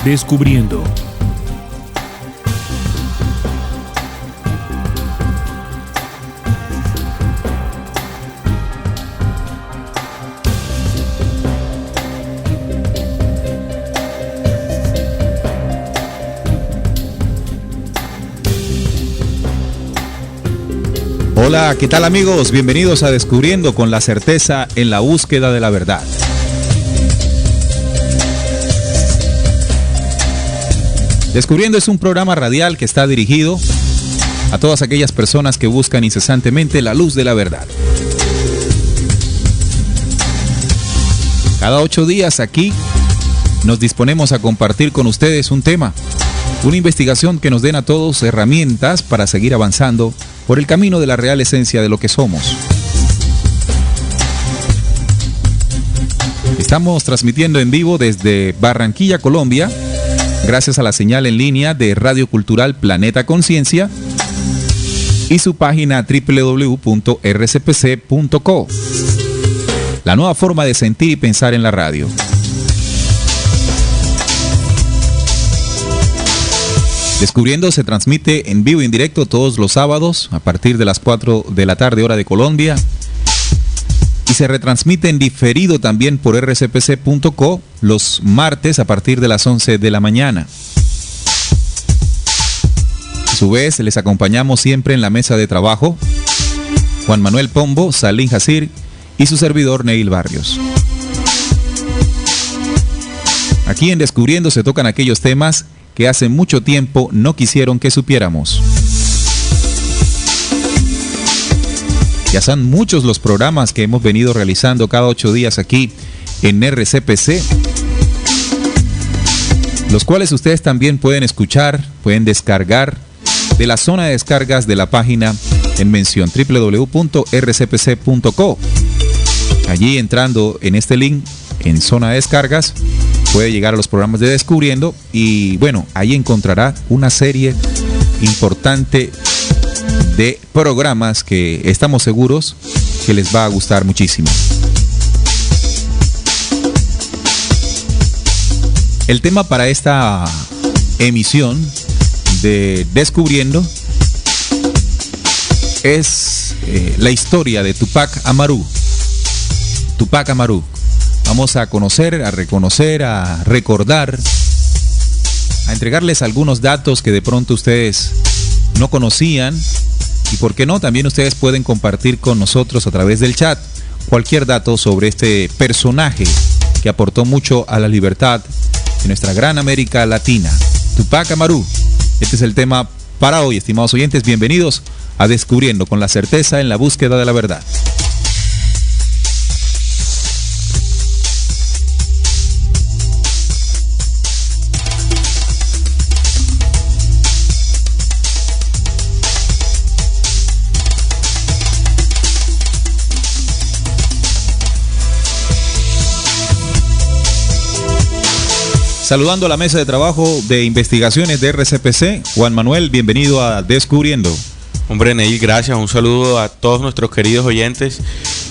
Descubriendo. Hola, ¿qué tal amigos? Bienvenidos a Descubriendo con la certeza en la búsqueda de la verdad. Descubriendo es un programa radial que está dirigido a todas aquellas personas que buscan incesantemente la luz de la verdad. Cada 8 días aquí nos disponemos a compartir con ustedes un tema, una investigación que nos den a todos herramientas para seguir avanzando por el camino de la real esencia de lo que somos. Estamos transmitiendo en vivo desde Barranquilla, Colombia, gracias a la señal en línea de Radio Cultural Planeta Conciencia y su página www.rcpc.co, la nueva forma de sentir y pensar en la radio. Descubriendo se transmite en vivo y en directo todos los sábados a partir de las 4 de la tarde hora de Colombia y se retransmite en diferido también por rcpc.co los martes a partir de las 11 de la mañana. A su vez les acompañamos siempre en la mesa de trabajo Juan Manuel Pombo, Salín Jacir y su servidor Neil Barrios. Aquí en Descubriendo se tocan aquellos temas que hace mucho tiempo no quisieron que supiéramos. Ya son muchos los programas que hemos venido realizando cada 8 días aquí en RCPC, los cuales ustedes también pueden escuchar, pueden descargar de la zona de descargas de la página en mención www.rcpc.co. Allí entrando en este link en zona de descargas puede llegar a los programas de Descubriendo y bueno, ahí encontrará una serie importante de programas que estamos seguros que les va a gustar muchísimo. El tema para esta emisión de Descubriendo es la historia de Tupac Amaru. Tupac Amaru. Vamos a conocer, a reconocer, a recordar, a entregarles algunos datos que de pronto ustedes no conocían y por qué no, también ustedes pueden compartir con nosotros a través del chat cualquier dato sobre este personaje que aportó mucho a la libertad de nuestra gran América Latina. Tupac Amaru. Este es el tema para hoy, estimados oyentes. Bienvenidos a Descubriendo con la certeza en la búsqueda de la verdad. Saludando a la mesa de trabajo de investigaciones de RCPC, Juan Manuel, bienvenido a Descubriendo. Hombre, Neil, gracias. Un saludo a todos nuestros queridos oyentes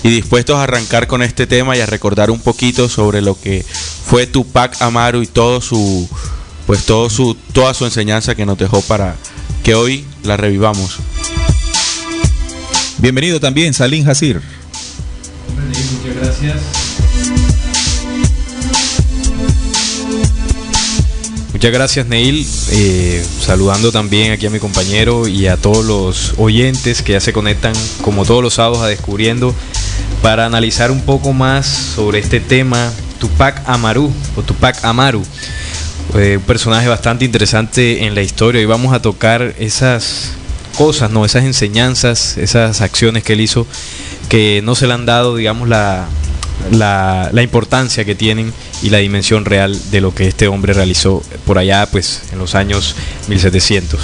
y dispuestos a arrancar con este tema y a recordar un poquito sobre lo que fue Tupac Amaru y toda su enseñanza que nos dejó para que hoy la revivamos. Bienvenido también, Salín Jacir. Hombre, Neil, muchas gracias. Muchas gracias, Neil, saludando también aquí a mi compañero y a todos los oyentes que ya se conectan como todos los sábados a Descubriendo para analizar un poco más sobre este tema, Tupac Amaru o Tupac Amaru, un personaje bastante interesante en la historia y vamos a tocar esas cosas, ¿no? Esas enseñanzas, esas acciones que él hizo que no se le han dado, digamos, la importancia que tienen y la dimensión real de lo que este hombre realizó por allá, pues, en los años 1700.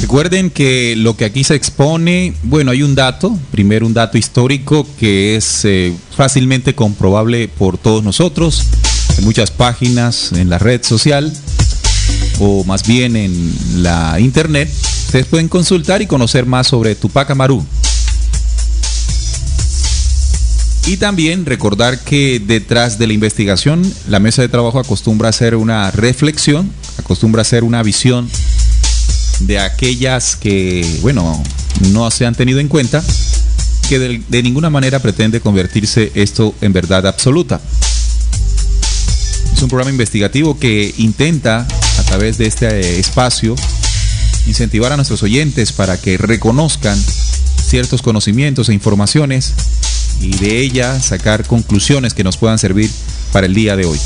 Recuerden que lo que aquí se expone, bueno, hay un dato, primero un dato histórico que es fácilmente comprobable por todos nosotros, en muchas páginas, en la red social o más bien en la internet. Ustedes pueden consultar y conocer más sobre Tupac Amaru. Y también recordar que detrás de la investigación, la mesa de trabajo acostumbra a hacer una reflexión, acostumbra a hacer una visión de aquellas que, bueno, no se han tenido en cuenta, que de ninguna manera pretende convertirse esto en verdad absoluta. Es un programa investigativo que intenta, a través de este espacio, incentivar a nuestros oyentes para que reconozcan ciertos conocimientos e informaciones y de ella sacar conclusiones que nos puedan servir para el día de hoy.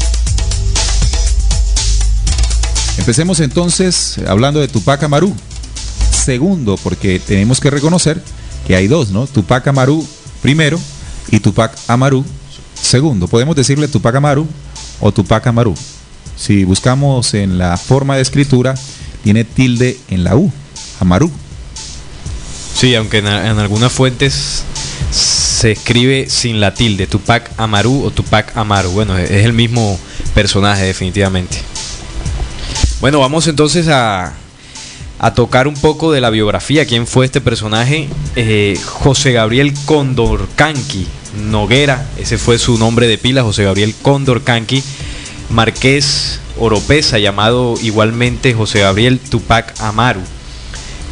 Empecemos entonces hablando de Tupac Amaru. Segundo, porque tenemos que reconocer que hay dos, ¿no? Tupac Amaru primero y Tupac Amaru segundo. Podemos decirle Tupac Amaru o Tupac Amaru. Si buscamos en la forma de escritura, tiene tilde en la U, Amaru. Sí, aunque en algunas fuentes se escribe sin la tilde, Tupac Amaru o Tupac Amaru. Bueno, es el mismo personaje definitivamente. Bueno, vamos entonces a tocar un poco de la biografía. ¿Quién fue este personaje? José Gabriel Condorcanqui Noguera, ese fue su nombre de pila, José Gabriel Condorcanqui, marqués Oropesa, llamado igualmente José Gabriel Tupac Amaru.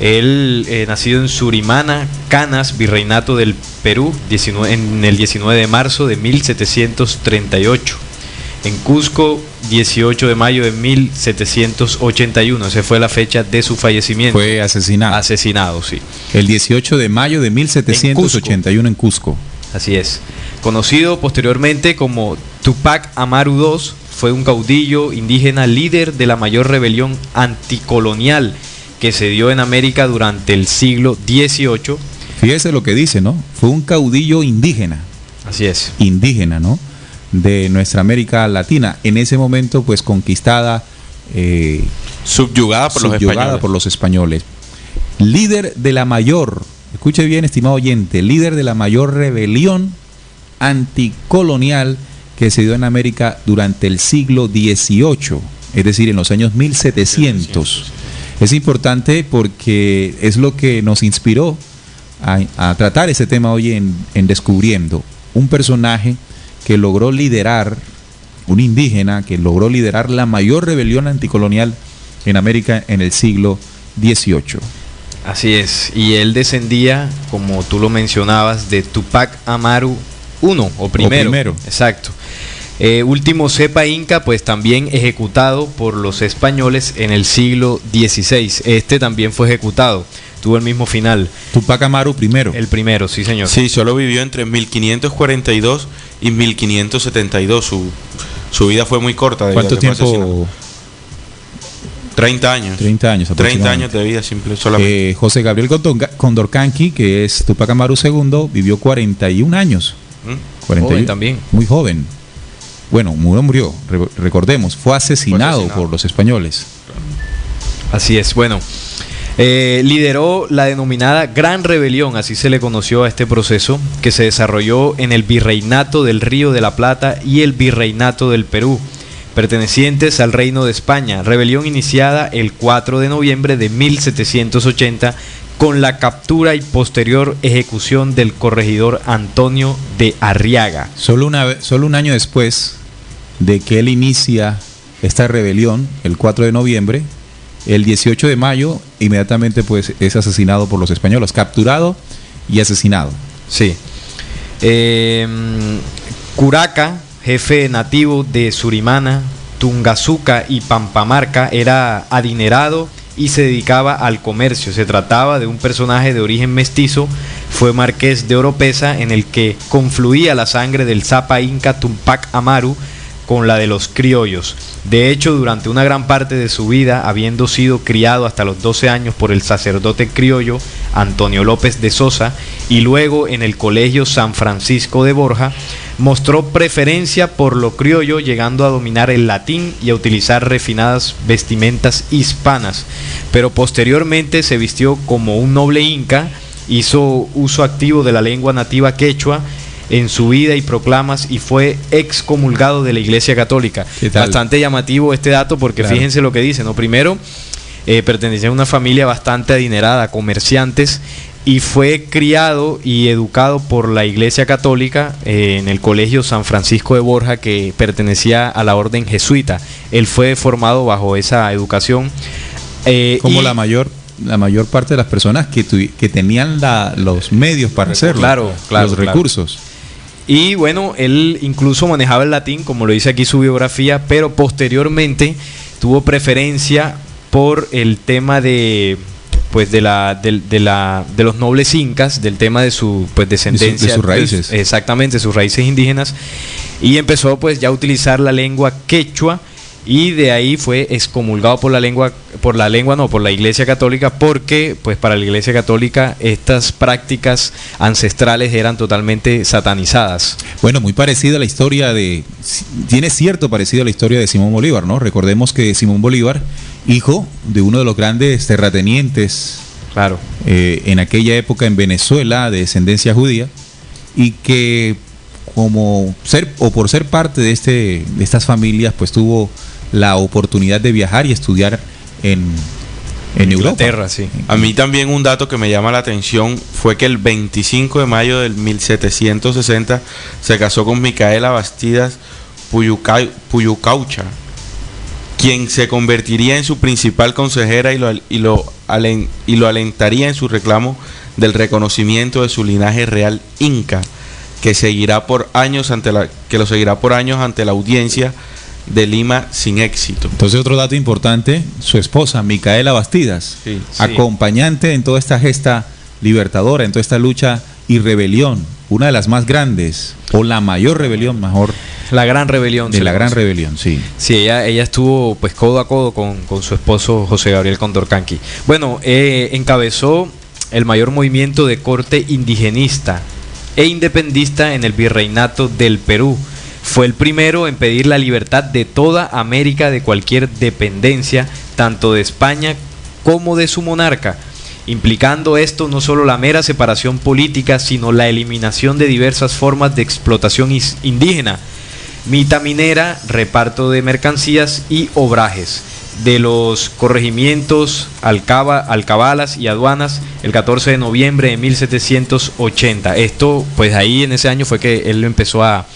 Él, nacido en Surimana, Canas, Virreinato del Perú, en el 19 de marzo de 1738. En Cusco, 18 de mayo de 1781. Esa fue la fecha de su fallecimiento. Fue asesinado. Asesinado, sí. El 18 de mayo de 1781 en Cusco. Así es. Conocido posteriormente como Tupac Amaru II, fue un caudillo indígena líder de la mayor rebelión anticolonial que se dio en América durante el siglo XVIII. Fíjese lo que dice, ¿no? Fue un caudillo indígena. Así es. Indígena, ¿no? De nuestra América Latina, en ese momento pues conquistada, subyugada por los españoles. Líder de la mayor, escuche bien estimado oyente, líder de la mayor rebelión anticolonial que se dio en América durante el siglo XVIII, es decir, en los años 1700. Es importante porque es lo que nos inspiró a tratar ese tema hoy en Descubriendo, un personaje que logró liderar, un indígena que logró liderar la mayor rebelión anticolonial en América en el siglo XVIII. Así es, y él descendía, como tú lo mencionabas, de Tupac Amaru I, o primero. Exacto. Último cepa inca, pues también ejecutado por los españoles en el siglo XVI. Este también fue ejecutado, tuvo el mismo final. Tupac Amaru primero. El primero, sí señor. Sí, solo vivió entre 1542 y 1572. Su vida fue muy corta. ¿Cuánto tiempo? 30 años. 30 años 30 años de vida solamente. José Gabriel Condorcanqui, que es Tupac Amaru II, vivió 41 años. 41, joven también. Muy joven. Bueno, murió, recordemos, fue asesinado por los españoles. Así es, bueno. Lideró la denominada Gran Rebelión, así se le conoció a este proceso, que se desarrolló en el Virreinato del Río de la Plata y el Virreinato del Perú, pertenecientes al Reino de España. Rebelión iniciada el 4 de noviembre de 1780 con la captura y posterior ejecución del corregidor Antonio de Arriaga. Solo un año después de que él inicia esta rebelión, el 4 de noviembre, el 18 de mayo, inmediatamente pues es asesinado por los españoles, capturado y asesinado. Sí. Curaca, jefe nativo de Surimana, Tungazuca y Pampamarca, era adinerado y se dedicaba al comercio. Se trataba de un personaje de origen mestizo, fue marqués de Oropesa, en el que confluía la sangre del Zapa Inca Tupac Amaru con la de los criollos. De hecho, durante una gran parte de su vida, habiendo sido criado hasta los 12 años por el sacerdote criollo Antonio López de Sosa y luego en el Colegio San Francisco de Borja, mostró preferencia por lo criollo, llegando a dominar el latín y a utilizar refinadas vestimentas hispanas, pero posteriormente se vistió como un noble inca, hizo uso activo de la lengua nativa quechua en su vida y proclamas y fue excomulgado de la Iglesia Católica. Bastante llamativo este dato porque claro, fíjense lo que dice, ¿no? Primero, pertenecía a una familia bastante adinerada, comerciantes, y fue criado y educado por la Iglesia Católica en el Colegio San Francisco de Borja, que pertenecía a la orden jesuita. Él fue formado bajo esa educación. Como la mayor parte de las personas que tenían los medios para hacerlo, los recursos. Y bueno, él incluso manejaba el latín, como lo dice aquí su biografía, pero posteriormente tuvo preferencia por el tema de los nobles incas, del tema de su descendencia, de sus raíces. Exactamente, sus raíces indígenas, y empezó pues ya a utilizar la lengua quechua, y de ahí fue excomulgado por la Iglesia Católica, porque pues para la Iglesia Católica estas prácticas ancestrales eran totalmente satanizadas. Bueno, muy parecida a la historia tiene cierto parecido a la historia de Simón Bolívar, ¿no? Recordemos que Simón Bolívar, hijo de uno de los grandes terratenientes, claro, en aquella época en Venezuela, de descendencia judía, y que por ser parte de estas familias, pues tuvo la oportunidad de viajar y estudiar en Europa. Sí. A mí también un dato que me llama la atención fue que el 25 de mayo del 1760 se casó con Micaela Bastidas Puyucaucha, quien se convertiría en su principal consejera y lo alentaría en su reclamo del reconocimiento de su linaje real inca, que lo seguirá por años ante la audiencia de Lima sin éxito. Entonces, otro dato importante, su esposa Micaela Bastidas, acompañante en toda esta gesta libertadora, en toda esta lucha y rebelión, una de las más grandes, o la mayor rebelión, mejor. La gran rebelión. De la gran rebelión, sí. Sí, ella estuvo pues codo a codo con su esposo José Gabriel Condorcanqui. Bueno, encabezó el mayor movimiento de corte indigenista e independista en el virreinato del Perú. Fue el primero en pedir la libertad de toda América de cualquier dependencia, tanto de España como de su monarca, implicando esto no solo la mera separación política, sino la eliminación de diversas formas de explotación indígena, mita minera, reparto de mercancías y obrajes, de los corregimientos, alcabalas y aduanas, el 14 de noviembre de 1780. Esto, pues ahí en ese año fue que él empezó a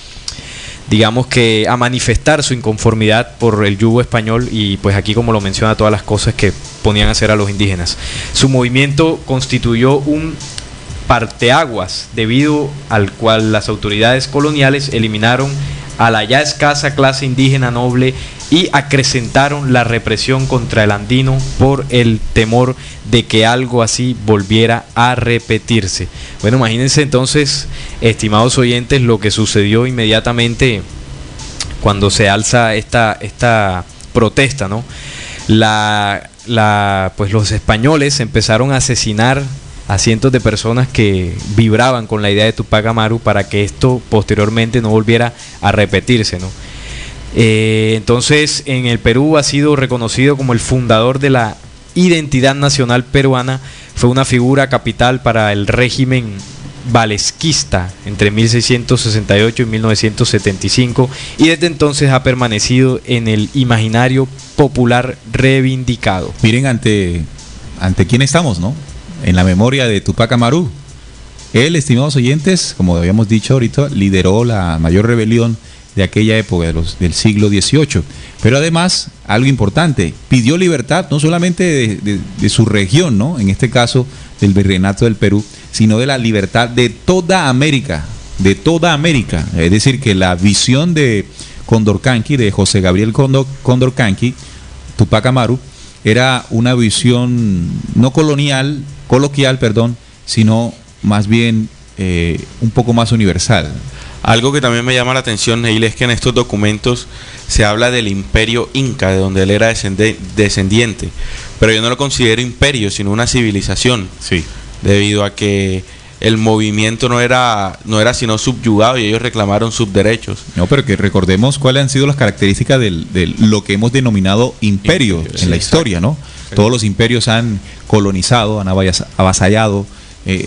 manifestar su inconformidad por el yugo español, y pues aquí, como lo menciona, todas las cosas que ponían a hacer a los indígenas. Su movimiento constituyó un parteaguas, debido al cual las autoridades coloniales eliminaron a la ya escasa clase indígena noble y acrecentaron la represión contra el andino por el temor de que algo así volviera a repetirse. Bueno, imagínense entonces, estimados oyentes, lo que sucedió inmediatamente cuando se alza esta protesta, ¿no? Pues los españoles empezaron a asesinar a cientos de personas que vibraban con la idea de Tupac Amaru, para que esto posteriormente no volviera a repetirse, ¿no? Entonces, en el Perú ha sido reconocido como el fundador de la identidad nacional peruana. Fue una figura capital para el régimen valesquista entre 1668 y 1975, y desde entonces ha permanecido en el imaginario popular reivindicado. Miren ante quién estamos, ¿no? En la memoria de Tupac Amaru. Él, estimados oyentes, como habíamos dicho ahorita, lideró la mayor rebelión de aquella época, del siglo XVIII. Pero además, algo importante, pidió libertad no solamente de su región, ¿no? En este caso, del virreinato del Perú, sino de la libertad de toda América, Es decir, que la visión de Condorcanqui, de José Gabriel Condorcanqui, Tupac Amaru, era una visión no coloquial, sino más bien un poco más universal. Algo que también me llama la atención, Neil, es que en estos documentos se habla del imperio inca, de donde él era descendiente, pero yo no lo considero imperio, sino una civilización, sí, debido a que el movimiento no era sino subyugado, y ellos reclamaron sus derechos. No, pero que recordemos cuáles han sido las características de lo que hemos denominado imperio en la historia, ¿no? Sí. Todos los imperios han colonizado, han avasallado,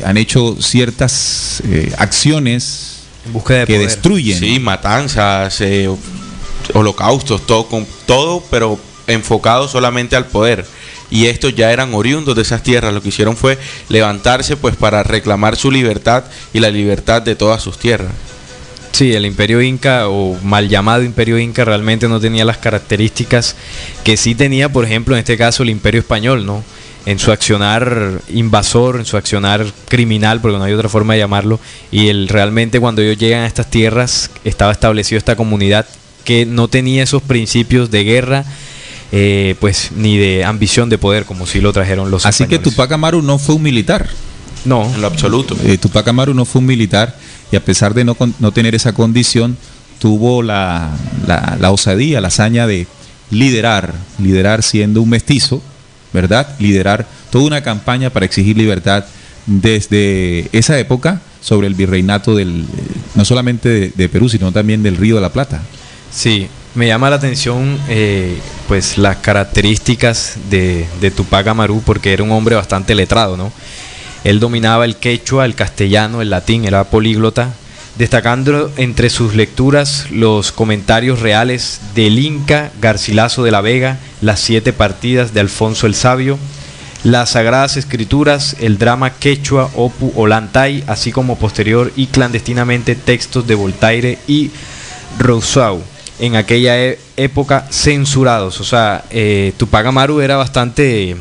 han hecho ciertas acciones en búsqueda de que poder. Destruyen. Sí, matanzas, holocaustos, todo, pero enfocado solamente al poder. y estos ya eran oriundos de esas tierras. Lo que hicieron fue levantarse pues para reclamar su libertad y la libertad de todas sus tierras. Sí, el Imperio Inca, o mal llamado Imperio Inca, realmente no tenía las características que sí tenía, por ejemplo, en este caso el Imperio Español, ¿no? En su accionar invasor, en su accionar criminal, porque no hay otra forma de llamarlo, y realmente cuando ellos llegan a estas tierras estaba establecido esta comunidad que no tenía esos principios de guerra, pues ni de ambición de poder, como sí lo trajeron los Así españoles. que Tupac Amaru no fue un militar. No, En lo absoluto. Tupac Amaru no fue un militar, y a pesar de no tener esa condición, tuvo la osadía, la hazaña de liderar siendo un mestizo, ¿verdad? Liderar toda una campaña para exigir libertad desde esa época sobre el virreinato no solamente de Perú, sino también del Río de la Plata. sí, me llama la atención pues las características de Tupac Amaru, porque era un hombre bastante letrado, ¿no? Él dominaba el quechua, el castellano, el latín, era políglota, destacando entre sus lecturas los comentarios reales del Inca Garcilaso de la Vega, las 7 partidas de Alfonso el Sabio, las Sagradas Escrituras, el drama quechua Opu Ollantay, así como posterior y clandestinamente textos de Voltaire y Rousseau, en aquella época censurados. O sea, Tupac Amaru era bastante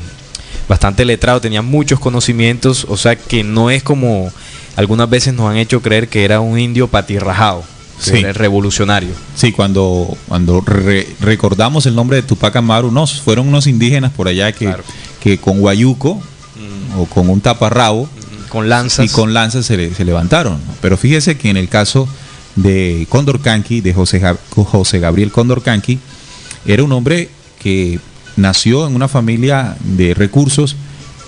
letrado, tenía muchos conocimientos, o sea que no es como algunas veces nos han hecho creer que era un indio patirrajado, que Sí. era revolucionario. Sí, cuando recordamos el nombre de Tupac Amaru, fueron unos indígenas por allá Claro. que con guayuco o con un taparrabo Con lanzas. y con lanzas se levantaron, ¿no? Pero fíjese que en el caso de Condorcanqui, de José Gabriel Condorcanqui, era un hombre que nació en una familia de recursos,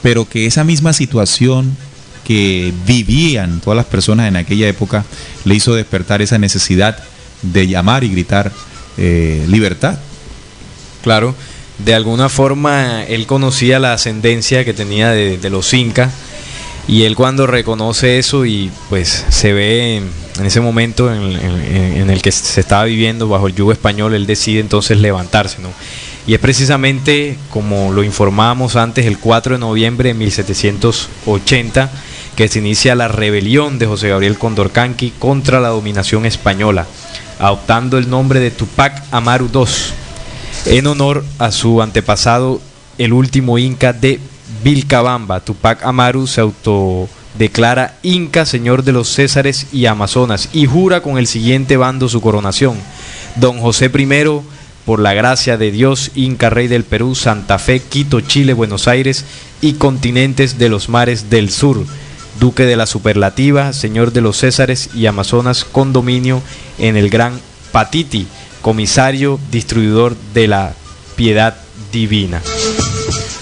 pero que esa misma situación que vivían todas las personas en aquella época le hizo despertar esa necesidad de llamar y gritar libertad. Claro, de alguna forma él conocía la ascendencia que tenía de los incas, y él cuando reconoce eso y pues se ve en ese momento en el que se estaba viviendo bajo el yugo español, él decide entonces levantarse, ¿no? Y es precisamente, como lo informábamos antes, el 4 de noviembre de 1780 que se inicia la rebelión de José Gabriel Condorcanqui contra la dominación española, adoptando el nombre de Tupac Amaru II, en honor a su antepasado, el último inca de Vilcabamba. Tupac Amaru se autodeclara inca, señor de los Césares y Amazonas, y jura con el siguiente bando su coronación: Don José I, por la gracia de Dios, Inca Rey del Perú, Santa Fe, Quito, Chile, Buenos Aires y continentes de los mares del sur, Duque de la Superlativa, señor de los Césares y Amazonas, con dominio en el Gran Patiti, comisario, distribuidor de la piedad divina.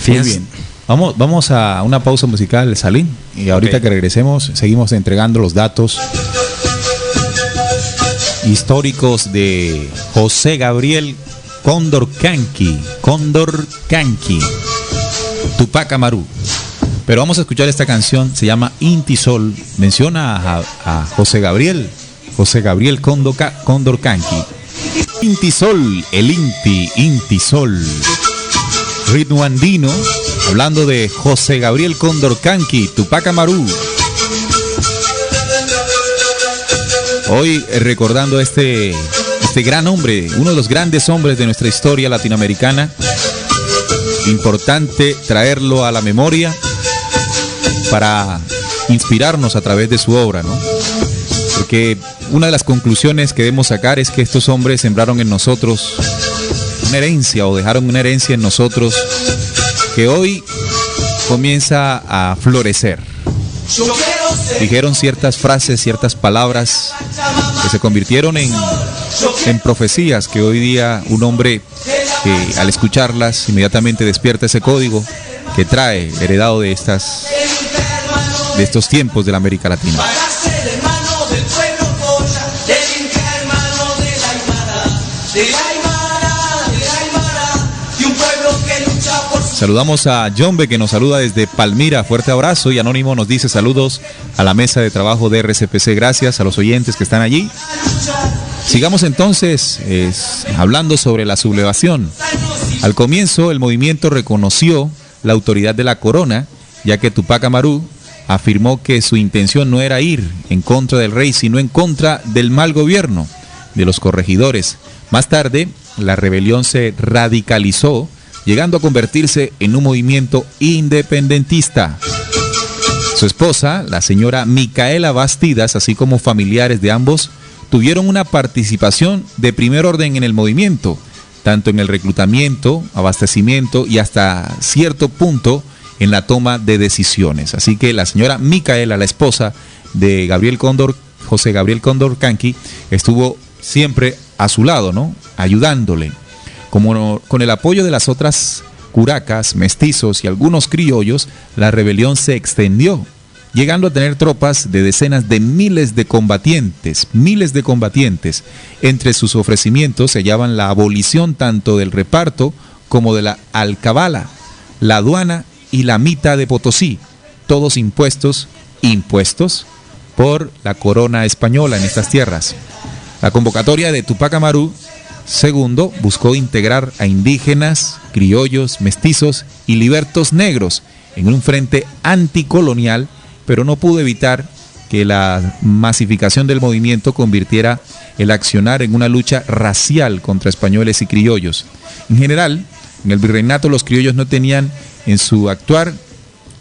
Muy bien. Vamos a una pausa musical, Salim, y ahorita Ok. que regresemos seguimos entregando los datos históricos de José Gabriel Condorcanqui, Tupac Amaru. Pero vamos a escuchar esta canción, se llama Inti Sol, menciona a José Gabriel Condorcanqui. Inti Sol, el Inti Sol. Ritmo andino, hablando de José Gabriel Condorcanqui, Tupac Amaru. Hoy recordando este gran hombre, uno de los grandes hombres de nuestra historia latinoamericana. Importante traerlo a la memoria para inspirarnos a través de su obra, ¿no? Porque una de las conclusiones que debemos sacar es que estos hombres sembraron en nosotros una herencia, o dejaron una herencia en nosotros que hoy comienza a florecer. Dijeron ciertas frases, ciertas palabras que se convirtieron en profecías, que hoy día un hombre al escucharlas inmediatamente despierta ese código que trae heredado de estos tiempos de la América Latina. Saludamos a Jombe, que nos saluda desde Palmira, fuerte abrazo, y Anónimo nos dice saludos a la mesa de trabajo de RCPC, gracias a los oyentes que están allí. Sigamos entonces hablando sobre la sublevación. Al comienzo el movimiento reconoció la autoridad de la corona, ya que Tupac Amaru afirmó que su intención no era ir en contra del rey, sino en contra del mal gobierno de los corregidores. Más tarde, la rebelión se radicalizó, llegando a convertirse en un movimiento independentista. Su esposa, la señora Micaela Bastidas, así como familiares de ambos, tuvieron una participación de primer orden en el movimiento, tanto en el reclutamiento, abastecimiento y hasta cierto punto en la toma de decisiones. Así que la señora Micaela, la esposa de José Gabriel Condorcanqui, estuvo siempre a su lado, ¿no? Ayudándole. Como con el apoyo de las otras curacas, mestizos y algunos criollos, la rebelión se extendió, llegando a tener tropas de decenas de miles de combatientes. Entre sus ofrecimientos se hallaban la abolición tanto del reparto como de la alcabala, la aduana y la mita de Potosí, todos impuestos por la corona española en estas tierras. La convocatoria de Tupac Amaru II buscó integrar a indígenas, criollos, mestizos y libertos negros en un frente anticolonial, pero no pudo evitar que la masificación del movimiento convirtiera el accionar en una lucha racial contra españoles y criollos. En general, en el virreinato los criollos no tenían en su actuar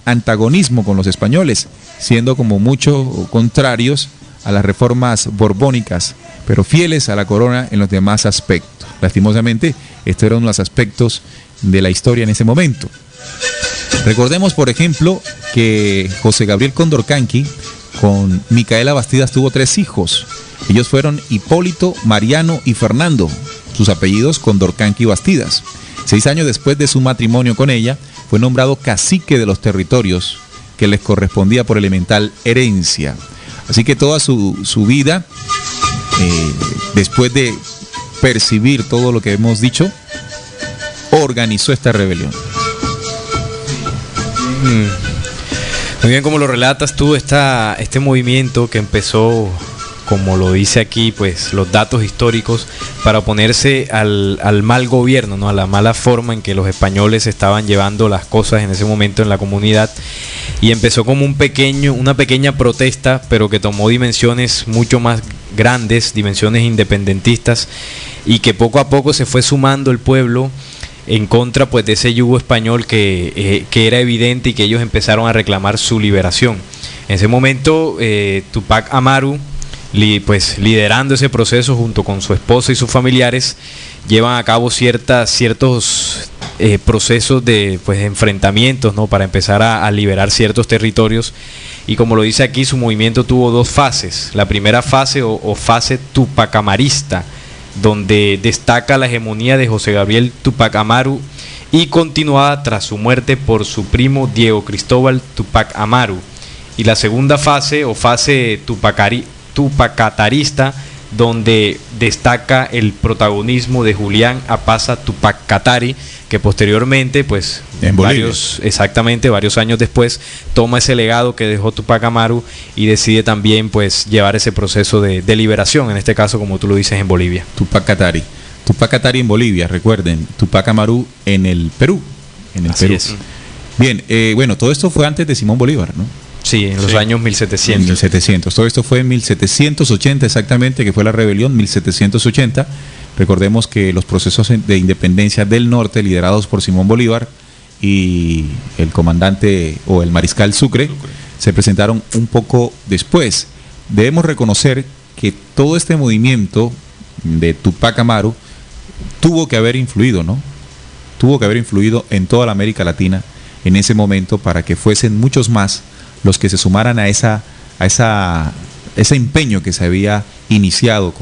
antagonismo con los españoles, siendo como mucho contrarios a las reformas borbónicas, pero fieles a la corona en los demás aspectos. Lastimosamente, estos eran los aspectos de la historia en ese momento. Recordemos, por ejemplo, que José Gabriel Condorcanqui con Micaela Bastidas tuvo 3 hijos. Ellos fueron Hipólito, Mariano y Fernando, sus apellidos Condorcanqui Bastidas. 6 años después de su matrimonio con ella, fue nombrado cacique de los territorios que les correspondía por elemental herencia. Así que toda su vida, después de percibir todo lo que hemos dicho, organizó esta rebelión. Muy bien, como lo relatas tú, este movimiento que empezó, como lo dice aquí, pues los datos históricos, para oponerse al mal gobierno, ¿no? A la mala forma en que los españoles estaban llevando las cosas en ese momento en la comunidad, y empezó como una pequeña protesta, pero que tomó dimensiones mucho más grandes, dimensiones independentistas, y que poco a poco se fue sumando el pueblo en contra, pues, de ese yugo español que era evidente, y que ellos empezaron a reclamar su liberación. En ese momento, Tupac Amaru, pues liderando ese proceso junto con su esposa y sus familiares, llevan a cabo ciertos procesos de, pues, enfrentamientos, ¿no? Para empezar a liberar ciertos territorios. Y como lo dice aquí, su movimiento tuvo 2 fases. La primera fase o fase tupacamarista, donde destaca la hegemonía de José Gabriel Tupac Amaru, y continuada tras su muerte por su primo Diego Cristóbal Tupac Amaru. Y la segunda fase o fase tupacatarista, donde destaca el protagonismo de Julián Apaza Tupac Katari, que posteriormente, pues varios años después, toma ese legado que dejó Tupac Amaru y decide también, pues, llevar ese proceso de liberación, en este caso, como tú lo dices, en Bolivia. Tupac Katari en Bolivia, recuerden, Tupac Amaru en el Perú. Así es. Bien, bueno, todo esto fue antes de Simón Bolívar, ¿no? Sí, en los años 1700. 1700. Todo esto fue en 1780 exactamente, que fue la rebelión, 1780. Recordemos que los procesos de independencia del norte, liderados por Simón Bolívar y el comandante o el mariscal Sucre, se presentaron un poco después. Debemos reconocer que todo este movimiento de Tupac Amaru tuvo que haber influido, ¿no? Tuvo que haber influido en toda la América Latina en ese momento, para que fuesen muchos más los que se sumaran a ese empeño que se había iniciado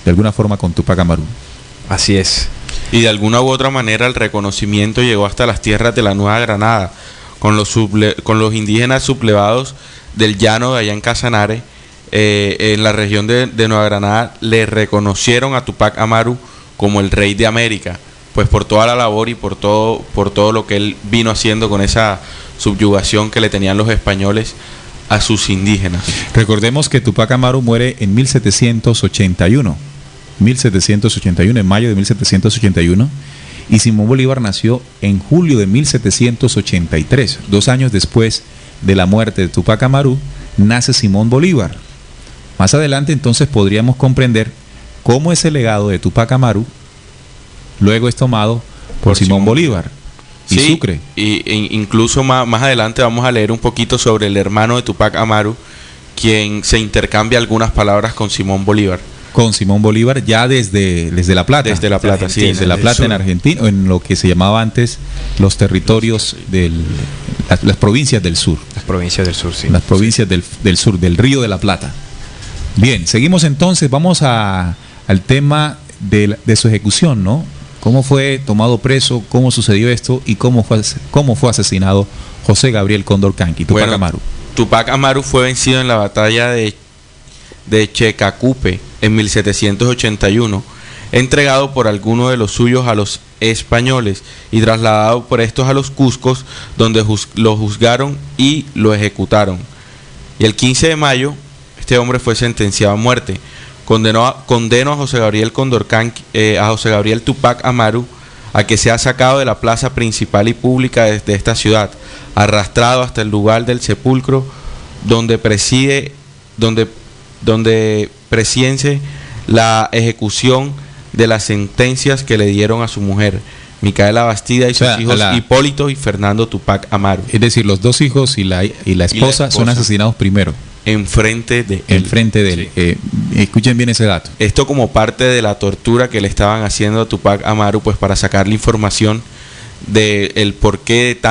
de alguna forma con Tupac Amaru. Así es. Y de alguna u otra manera el reconocimiento llegó hasta las tierras de la Nueva Granada, con los indígenas sublevados del llano de allá en Casanare, en la región de Nueva Granada, le reconocieron a Tupac Amaru como el rey de América, pues por toda la labor y por todo lo que él vino haciendo con esa subyugación que le tenían los españoles a sus indígenas. Recordemos que Tupac Amaru muere en 1781, en mayo de 1781, y Simón Bolívar nació en julio de 1783. 2 años después de la muerte de Tupac Amaru, nace Simón Bolívar. Más adelante entonces podríamos comprender cómo ese legado de Tupac Amaru luego es tomado por Simón Bolívar y sí, Sucre. Y incluso más adelante vamos a leer un poquito sobre el hermano de Tupac Amaru, quien se intercambia algunas palabras con Simón Bolívar. Con Simón Bolívar ya desde La Plata. Desde La Plata, sí. Desde La Plata en Argentina, en lo que se llamaba antes los territorios las provincias del sur. Las provincias del sur, sí. Las provincias del sur, del Río de la Plata. Bien, seguimos entonces, vamos al tema de su ejecución, ¿no? ¿Cómo fue tomado preso? ¿Cómo sucedió esto? ¿Y cómo fue asesinado José Gabriel Condorcanqui, Tupac Amaru? Tupac Amaru fue vencido en la batalla de Checacupe en 1781, entregado por alguno de los suyos a los españoles y trasladado por estos a los Cuscos, donde lo juzgaron y lo ejecutaron. Y el 15 de mayo, este hombre fue sentenciado a muerte. Condenó a José Gabriel Condorcanqui, a José Gabriel Tupac Amaru, a que sea sacado de la plaza principal y pública de esta ciudad, arrastrado hasta el lugar del sepulcro, donde presidencie la ejecución de las sentencias que le dieron a su mujer, Micaela Bastida, y sus hijos Hipólito y Fernando Tupac Amaru. Es decir, los dos hijos y la esposa son asesinados primero. Enfrente de él. Sí. Escuchen bien ese dato. Esto como parte de la tortura que le estaban haciendo a Tupac Amaru, pues para sacarle información de el porqué de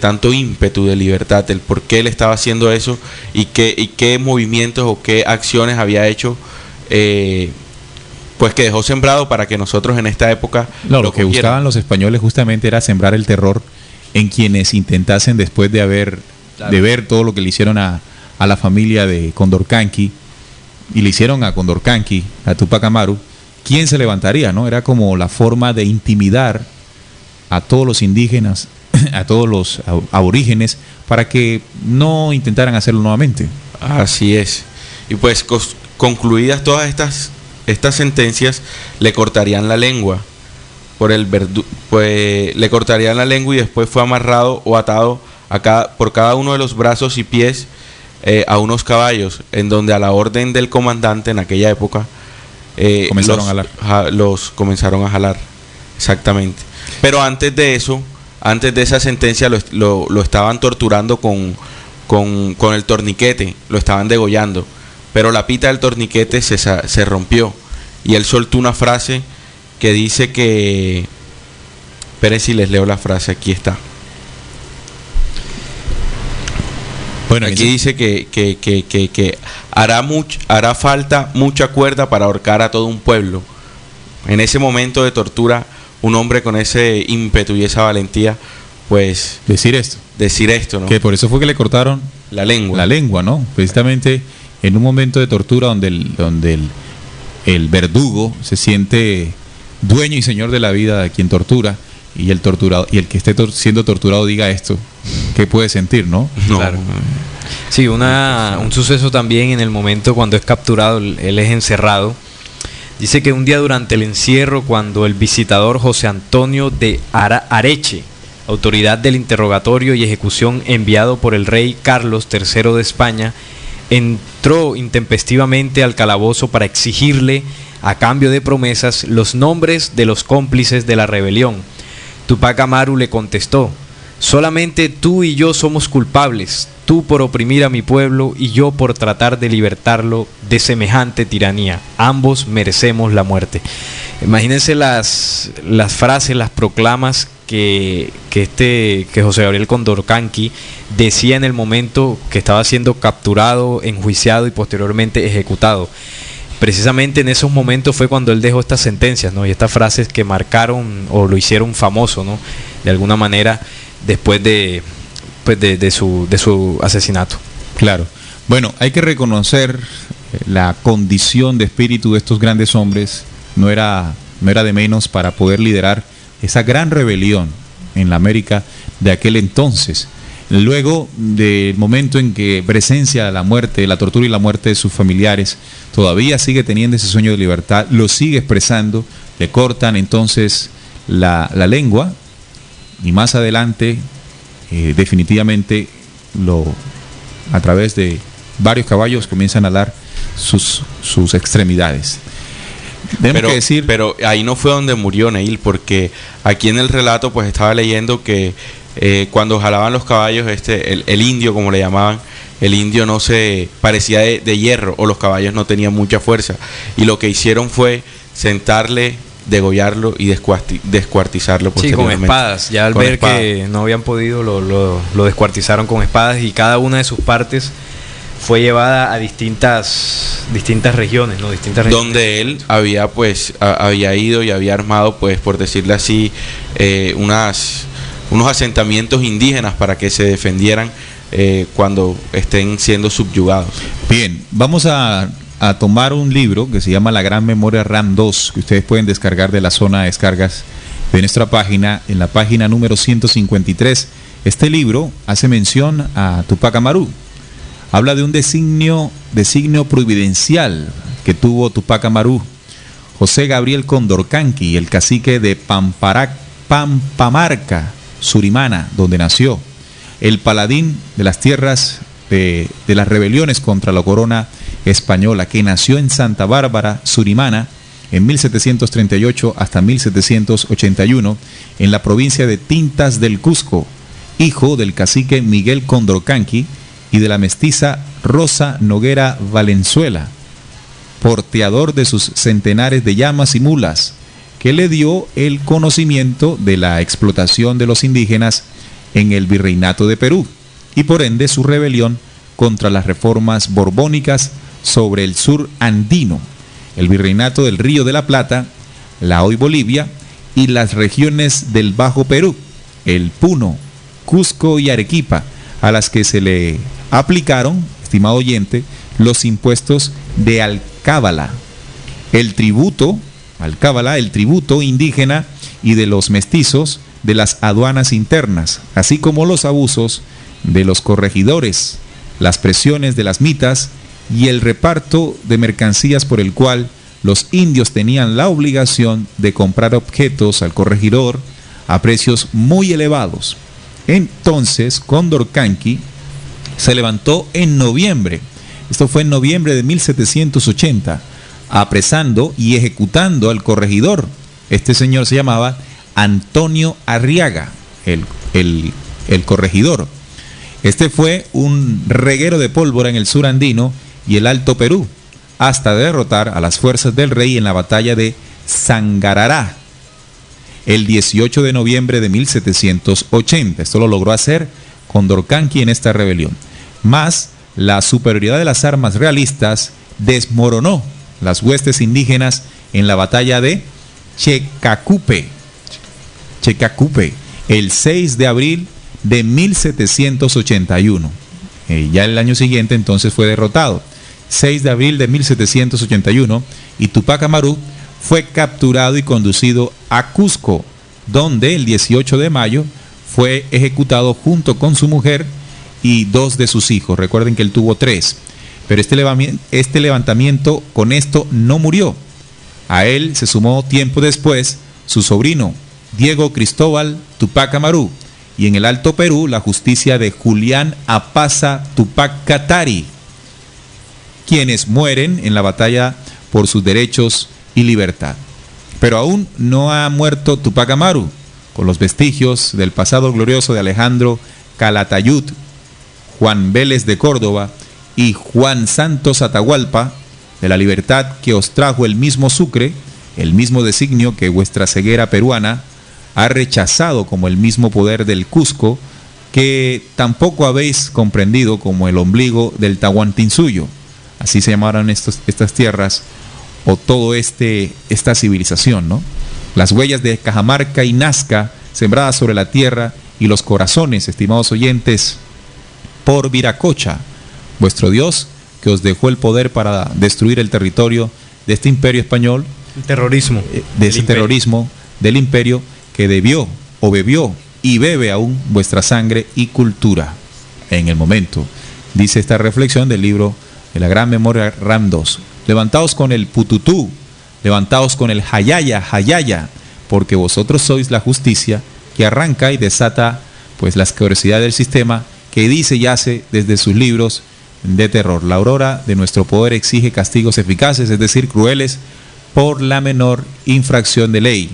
tanto ímpetu de libertad, el por qué él estaba haciendo eso y qué movimientos o qué acciones había hecho, pues que dejó sembrado para que nosotros en esta época lo que buscaban los españoles justamente era sembrar el terror en quienes intentasen, después de ver todo lo que le hicieron a la familia de Condorcanqui y le hicieron a Condorcanqui, a Tupac Amaru, ¿quién se levantaría? ¿No? Era como la forma de intimidar a todos los indígenas, a todos los aborígenes, para que no intentaran hacerlo nuevamente. Así es. Y pues concluidas todas estas sentencias, le cortarían la lengua le cortarían la lengua y después fue amarrado o atado por cada uno de los brazos y pies a unos caballos, en donde a la orden del comandante en aquella época los comenzaron a jalar. Exactamente. Pero antes de esa sentencia lo estaban torturando con el torniquete, lo estaban degollando, pero la pita del torniquete se rompió y él soltó una frase que dice que... Esperen si les leo la frase, aquí está. Bueno, aquí dice que hará falta mucha cuerda para ahorcar a todo un pueblo. En ese momento de tortura, un hombre con ese ímpetu y esa valentía, pues... Decir esto, ¿no? Que por eso fue que le cortaron la lengua. La lengua, ¿no? Precisamente en un momento de tortura donde el verdugo se siente dueño y señor de la vida de quien tortura, y el torturado y el que esté siendo torturado diga esto, ¿qué puede sentir, no? Claro. Sí, un suceso también en el momento cuando es capturado, él es encerrado. Dice que un día durante el encierro, cuando el visitador José Antonio de Areche, autoridad del interrogatorio y ejecución enviado por el rey Carlos III de España, entró intempestivamente al calabozo para exigirle, a cambio de promesas, los nombres de los cómplices de la rebelión. Tupac Amaru le contestó: solamente tú y yo somos culpables, tú por oprimir a mi pueblo y yo por tratar de libertarlo de semejante tiranía. Ambos merecemos la muerte. Imagínense las frases, las proclamas que José Gabriel Condorcanqui decía en el momento que estaba siendo capturado, enjuiciado y posteriormente ejecutado. Precisamente en esos momentos fue cuando él dejó estas sentencias, ¿no? Y estas frases que marcaron o lo hicieron famoso, ¿no? De alguna manera, después de su asesinato. Claro. Bueno, hay que reconocer la condición de espíritu de estos grandes hombres. No era de menos para poder liderar esa gran rebelión en la América de aquel entonces. Luego del momento en que presencia la muerte, la tortura y la muerte de sus familiares, todavía sigue teniendo ese sueño de libertad, lo sigue expresando, le cortan entonces la lengua y más adelante definitivamente a través de varios caballos comienzan a dar sus extremidades. Pero ahí no fue donde murió Neil, porque aquí en el relato pues estaba leyendo que cuando jalaban los caballos, el indio, como le llamaban, el indio no se parecía de hierro, o los caballos no tenían mucha fuerza, y lo que hicieron fue sentarle, degollarlo y descuartizarlo posteriormente. Sí, con espadas. Ya al ver que no habían podido, lo descuartizaron con espadas, y cada una de sus partes fue llevada a distintas regiones, ¿no? Donde él había ido y había armado, pues, por decirlo así, unos asentamientos indígenas para que se defendieran cuando estén siendo subyugados. Bien, vamos a tomar un libro que se llama La Gran Memoria RAM 2, que ustedes pueden descargar de la zona de descargas de nuestra página, en la página número 153. Este libro hace mención a Tupac Amaru. Habla de un designio providencial que tuvo Tupac Amaru. José Gabriel Condorcanqui, el cacique de Pampamarca, Surimana, donde nació. El paladín de las tierras de las rebeliones contra la corona española, que nació en Santa Bárbara, Surimana, en 1738 hasta 1781, en la provincia de Tintas del Cusco, hijo del cacique Miguel Condorcanqui y de la mestiza Rosa Noguera Valenzuela, porteador de sus centenares de llamas y mulas, que le dio el conocimiento de la explotación de los indígenas en el Virreinato de Perú, y por ende su rebelión contra las reformas borbónicas sobre el sur andino, el Virreinato del Río de la Plata, la hoy Bolivia, y las regiones del Bajo Perú, el Puno, Cusco y Arequipa, a las que se le aplicaron, estimado oyente, los impuestos de alcábala, el tributo indígena y de los mestizos de las aduanas internas, así como los abusos de los corregidores, las presiones de las mitas y el reparto de mercancías por el cual los indios tenían la obligación de comprar objetos al corregidor a precios muy elevados. Entonces Condorcanqui se levantó en noviembre, esto fue en noviembre de 1780, apresando y ejecutando al corregidor. Este señor se llamaba Antonio Arriaga, el corregidor. Este fue un reguero de pólvora en el sur andino y el Alto Perú, hasta derrotar a las fuerzas del rey en la batalla de Sangarará, el 18 de noviembre de 1780. Esto lo logró hacer Condorcanqui en esta rebelión. Más la superioridad de las armas realistas desmoronó las huestes indígenas en la batalla de Checacupe, el 6 de abril de 1781. Ya el año siguiente entonces fue derrotado, 6 de abril de 1781, y Tupac Amaru fue capturado y conducido a Cusco, donde el 18 de mayo fue ejecutado junto con su mujer y 2 de sus hijos. Recuerden que él tuvo 3, pero este levantamiento con esto no murió. A él se sumó tiempo después su sobrino Diego Cristóbal Tupac Amaru, y en el Alto Perú la justicia de Julián Apaza Tupac Katari, quienes mueren en la batalla por sus derechos y libertad. Pero aún no ha muerto Tupac Amaru, con los vestigios del pasado glorioso de Alejandro Calatayud, Juan Vélez de Córdoba y Juan Santos Atahualpa, de la libertad que os trajo el mismo Sucre, el mismo designio que vuestra ceguera peruana ha rechazado, como el mismo poder del Cusco, que tampoco habéis comprendido, como el ombligo del Tahuantinsuyo. Así se llamaron estas tierras, o todo esta civilización, ¿no? Las huellas de Cajamarca y Nazca sembradas sobre la tierra, y los corazones, estimados oyentes, por Viracocha, vuestro Dios, que os dejó el poder para destruir el territorio de este imperio español, el terrorismo, terrorismo del imperio, que bebió y bebe aún vuestra sangre y cultura. En el momento, dice esta reflexión del libro de La Gran Memoria RAM 2. Levantaos con el pututú, levantaos con el hayaya, hayaya, porque vosotros sois la justicia que arranca y desata pues la asquerosidad del sistema que dice y hace desde sus libros de terror. La aurora de nuestro poder exige castigos eficaces, es decir, crueles, por la menor infracción de ley,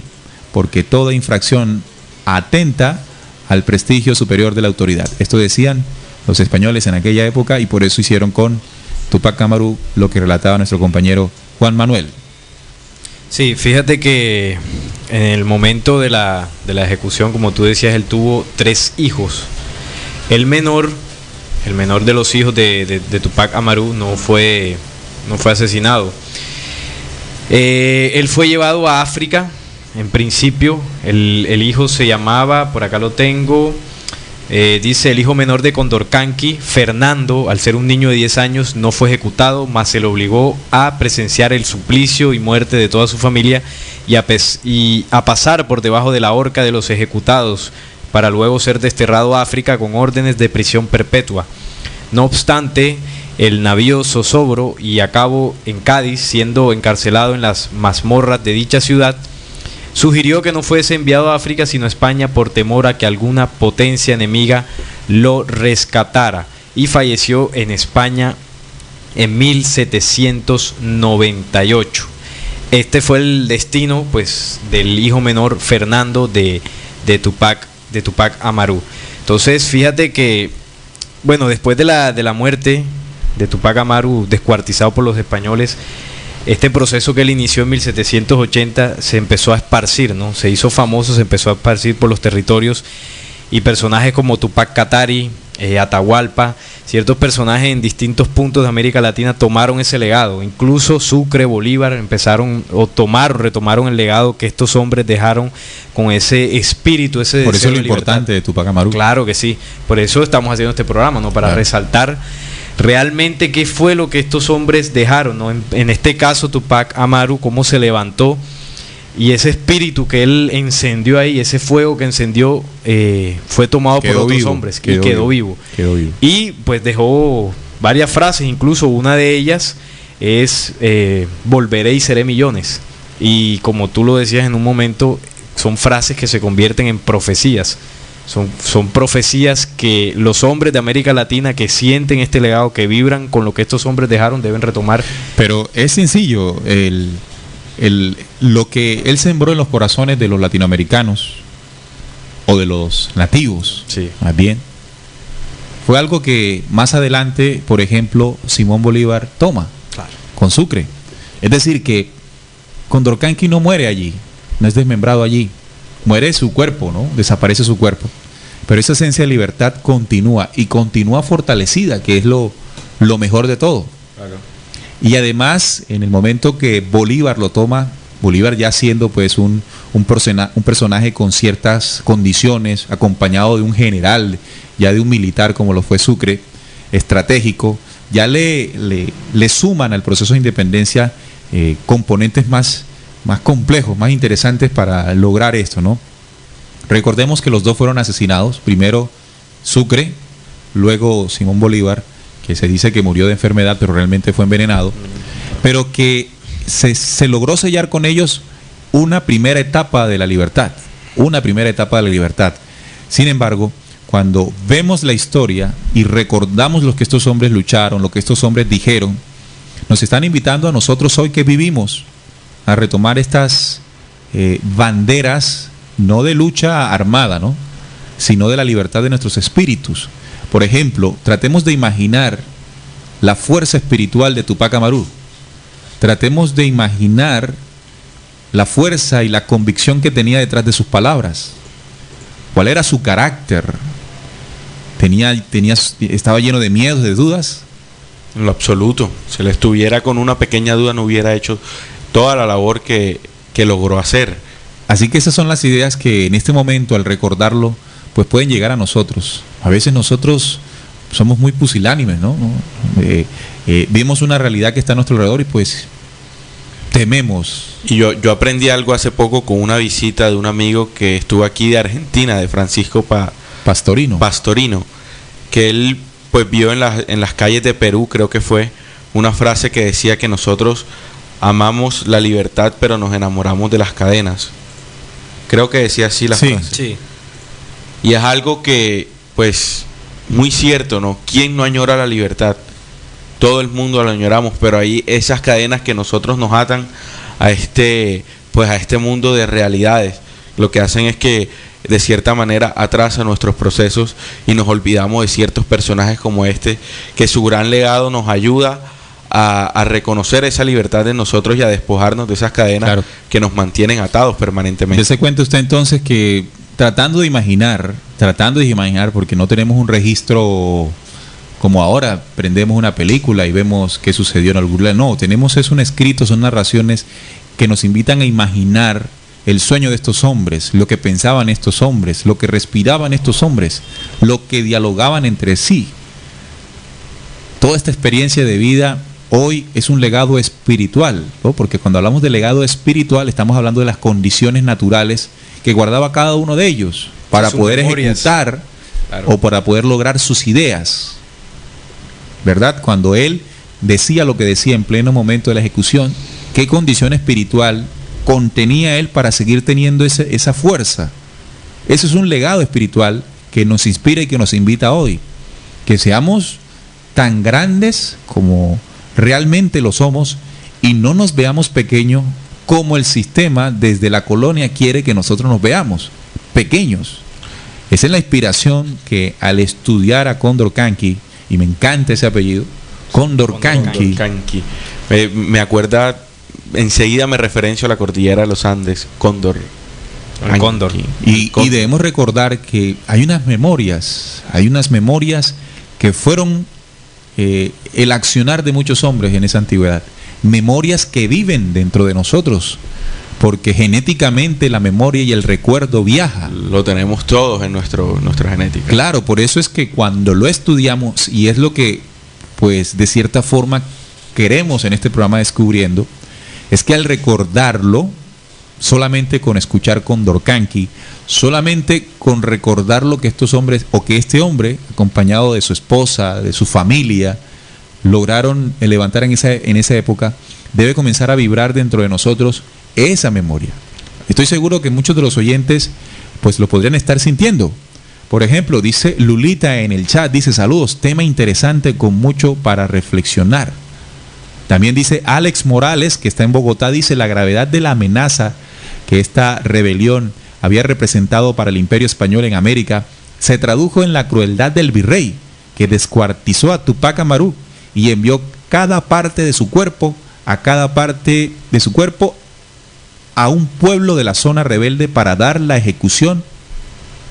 porque toda infracción atenta al prestigio superior de la autoridad. Esto decían los españoles en aquella época y por eso hicieron con Tupac Amaru lo que relataba nuestro compañero Juan Manuel. Sí, fíjate que en el momento de la ejecución, como tú decías, él tuvo 3 hijos. El menor de los hijos de Tupac Amaru no fue asesinado. Él fue llevado a África. En principio, el hijo se llamaba, por acá lo tengo, dice el hijo menor de Condorcanqui, Fernando, al ser un niño de 10 años, no fue ejecutado, mas se le obligó a presenciar el suplicio y muerte de toda su familia y a pasar por debajo de la horca de los ejecutados, para luego ser desterrado a África con órdenes de prisión perpetua. No obstante, el navío zozobro y acabó en Cádiz, siendo encarcelado en las mazmorras de dicha ciudad, sugirió que no fuese enviado a África sino a España por temor a que alguna potencia enemiga lo rescatara, y falleció en España en 1798. Este fue el destino pues del hijo menor Fernando de Tupac Amaru. Entonces fíjate que bueno, después de la muerte de Tupac Amaru, descuartizado por los españoles, este proceso que él inició en 1780 se empezó a esparcir, ¿no? Se hizo famoso, se empezó a esparcir por los territorios, y personajes como Tupac Katari, Atahualpa, ciertos personajes en distintos puntos de América Latina tomaron ese legado. Incluso Sucre, Bolívar retomaron el legado que estos hombres dejaron con ese espíritu, ese deseo. Por eso es lo de libertad importante de Tupac Amaru. Claro que sí, por eso estamos haciendo este programa, ¿no? Para resaltar realmente qué fue lo que estos hombres dejaron, ¿no? En este caso Tupac Amaru, cómo se levantó, y ese espíritu que él encendió ahí, ese fuego que encendió, fue tomado por otros hombres y quedó vivo. Y pues dejó varias frases, incluso una de ellas es volveré y seré millones. Y como tú lo decías en un momento, son frases que se convierten en profecías. Son profecías que los hombres de América Latina que sienten este legado, que vibran con lo que estos hombres dejaron, deben retomar. Pero es sencillo, lo que él sembró en los corazones de los latinoamericanos o de los nativos, sí, más bien, fue algo que más adelante, por ejemplo, Simón Bolívar toma, claro, con Sucre. Es decir, que Condorcanqui no muere allí, no es desmembrado allí, muere su cuerpo, ¿no? Desaparece su cuerpo. Pero esa esencia de libertad continúa, y continúa fortalecida, que es lo mejor de todo. Claro. Y además, en el momento que Bolívar lo toma, Bolívar ya siendo pues un personaje con ciertas condiciones, acompañado de un general, ya de un militar como lo fue Sucre, estratégico, ya le suman al proceso de independencia componentes más complejos, más interesantes para lograr esto, ¿no? Recordemos que los dos fueron asesinados, primero Sucre, luego Simón Bolívar, que se dice que murió de enfermedad, pero realmente fue envenenado, pero que se logró sellar con ellos una primera etapa de la libertad, Sin embargo, cuando vemos la historia y recordamos lo que estos hombres lucharon, lo que estos hombres dijeron, nos están invitando a nosotros hoy que vivimos a retomar estas banderas, no de lucha armada, ¿no?, sino de la libertad de nuestros espíritus. Por ejemplo, tratemos de imaginar la fuerza espiritual de Tupac Amaru. Tratemos de imaginar la fuerza y la convicción que tenía detrás de sus palabras. ¿Cuál era su carácter? ¿Estaba lleno de miedos, de dudas? En lo absoluto. Si él estuviera con una pequeña duda, no hubiera hecho toda la labor que logró hacer. Así que esas son las ideas que en este momento, al recordarlo, pues pueden llegar a nosotros. A veces nosotros somos muy pusilánimes, ¿no? Vemos una realidad que está a nuestro alrededor y pues tememos. Y yo aprendí algo hace poco con una visita de un amigo que estuvo aquí de Argentina, de Francisco Pastorino, que él pues vio en las calles de Perú, creo que fue, una frase que decía que nosotros amamos la libertad pero nos enamoramos de las cadenas. Creo que decía así la frase. Sí. Y es algo que, pues, muy cierto, ¿no? ¿Quién no añora la libertad? Todo el mundo la añoramos, pero hay esas cadenas que nosotros nos atan a este mundo de realidades. Lo que hacen es que de cierta manera atrasa nuestros procesos y nos olvidamos de ciertos personajes como este, que su gran legado nos ayuda a reconocer esa libertad de nosotros y a despojarnos de esas cadenas que nos mantienen atados permanentemente. Se cuenta usted entonces que tratando de imaginar, porque no tenemos un registro como ahora, prendemos una película y vemos qué sucedió en algún lugar. No, tenemos un escrito, son narraciones que nos invitan a imaginar el sueño de estos hombres, lo que pensaban estos hombres, lo que respiraban estos hombres, lo que dialogaban entre sí. Toda esta experiencia de vida hoy es un legado espiritual, ¿no? Porque cuando hablamos de legado espiritual estamos hablando de las condiciones naturales que guardaba cada uno de ellos para poder ejecutar o para poder lograr sus ideas, ¿verdad? Cuando él decía lo que decía en pleno momento de la ejecución, ¿qué condición espiritual contenía él para seguir teniendo esa fuerza? Eso es un legado espiritual que nos inspira y que nos invita hoy, que seamos tan grandes como realmente lo somos y no nos veamos pequeños como el sistema desde la colonia quiere que nosotros nos veamos pequeños. Esa es la inspiración que al estudiar a Condorcanqui, y me encanta ese apellido, Condorcanqui. Me acuerda, enseguida me referencio a la cordillera de los Andes, Cóndor. Y debemos recordar que hay unas memorias que fueron el accionar de muchos hombres en esa antigüedad, memorias que viven dentro de nosotros, porque genéticamente la memoria y el recuerdo viaja. Lo tenemos todos en nuestra genética. Claro, por eso es que cuando lo estudiamos, y es lo que pues de cierta forma queremos en este programa Descubriendo, es que al recordarlo, solamente con escuchar Condorcanqui, solamente con recordar lo que estos hombres, o que este hombre, acompañado de su esposa, de su familia, lograron levantar en esa época, debe comenzar a vibrar dentro de nosotros esa memoria. Estoy seguro que muchos de los oyentes pues lo podrían estar sintiendo. Por ejemplo, dice Lulita en el chat, dice: saludos, tema interesante con mucho para reflexionar. También dice Alex Morales, que está en Bogotá, dice: la gravedad de la amenaza que esta rebelión había representado para el Imperio Español en América se tradujo en la crueldad del virrey, que descuartizó a Tupac Amaru y envió cada parte de su cuerpo a un pueblo de la zona rebelde para dar a la ejecución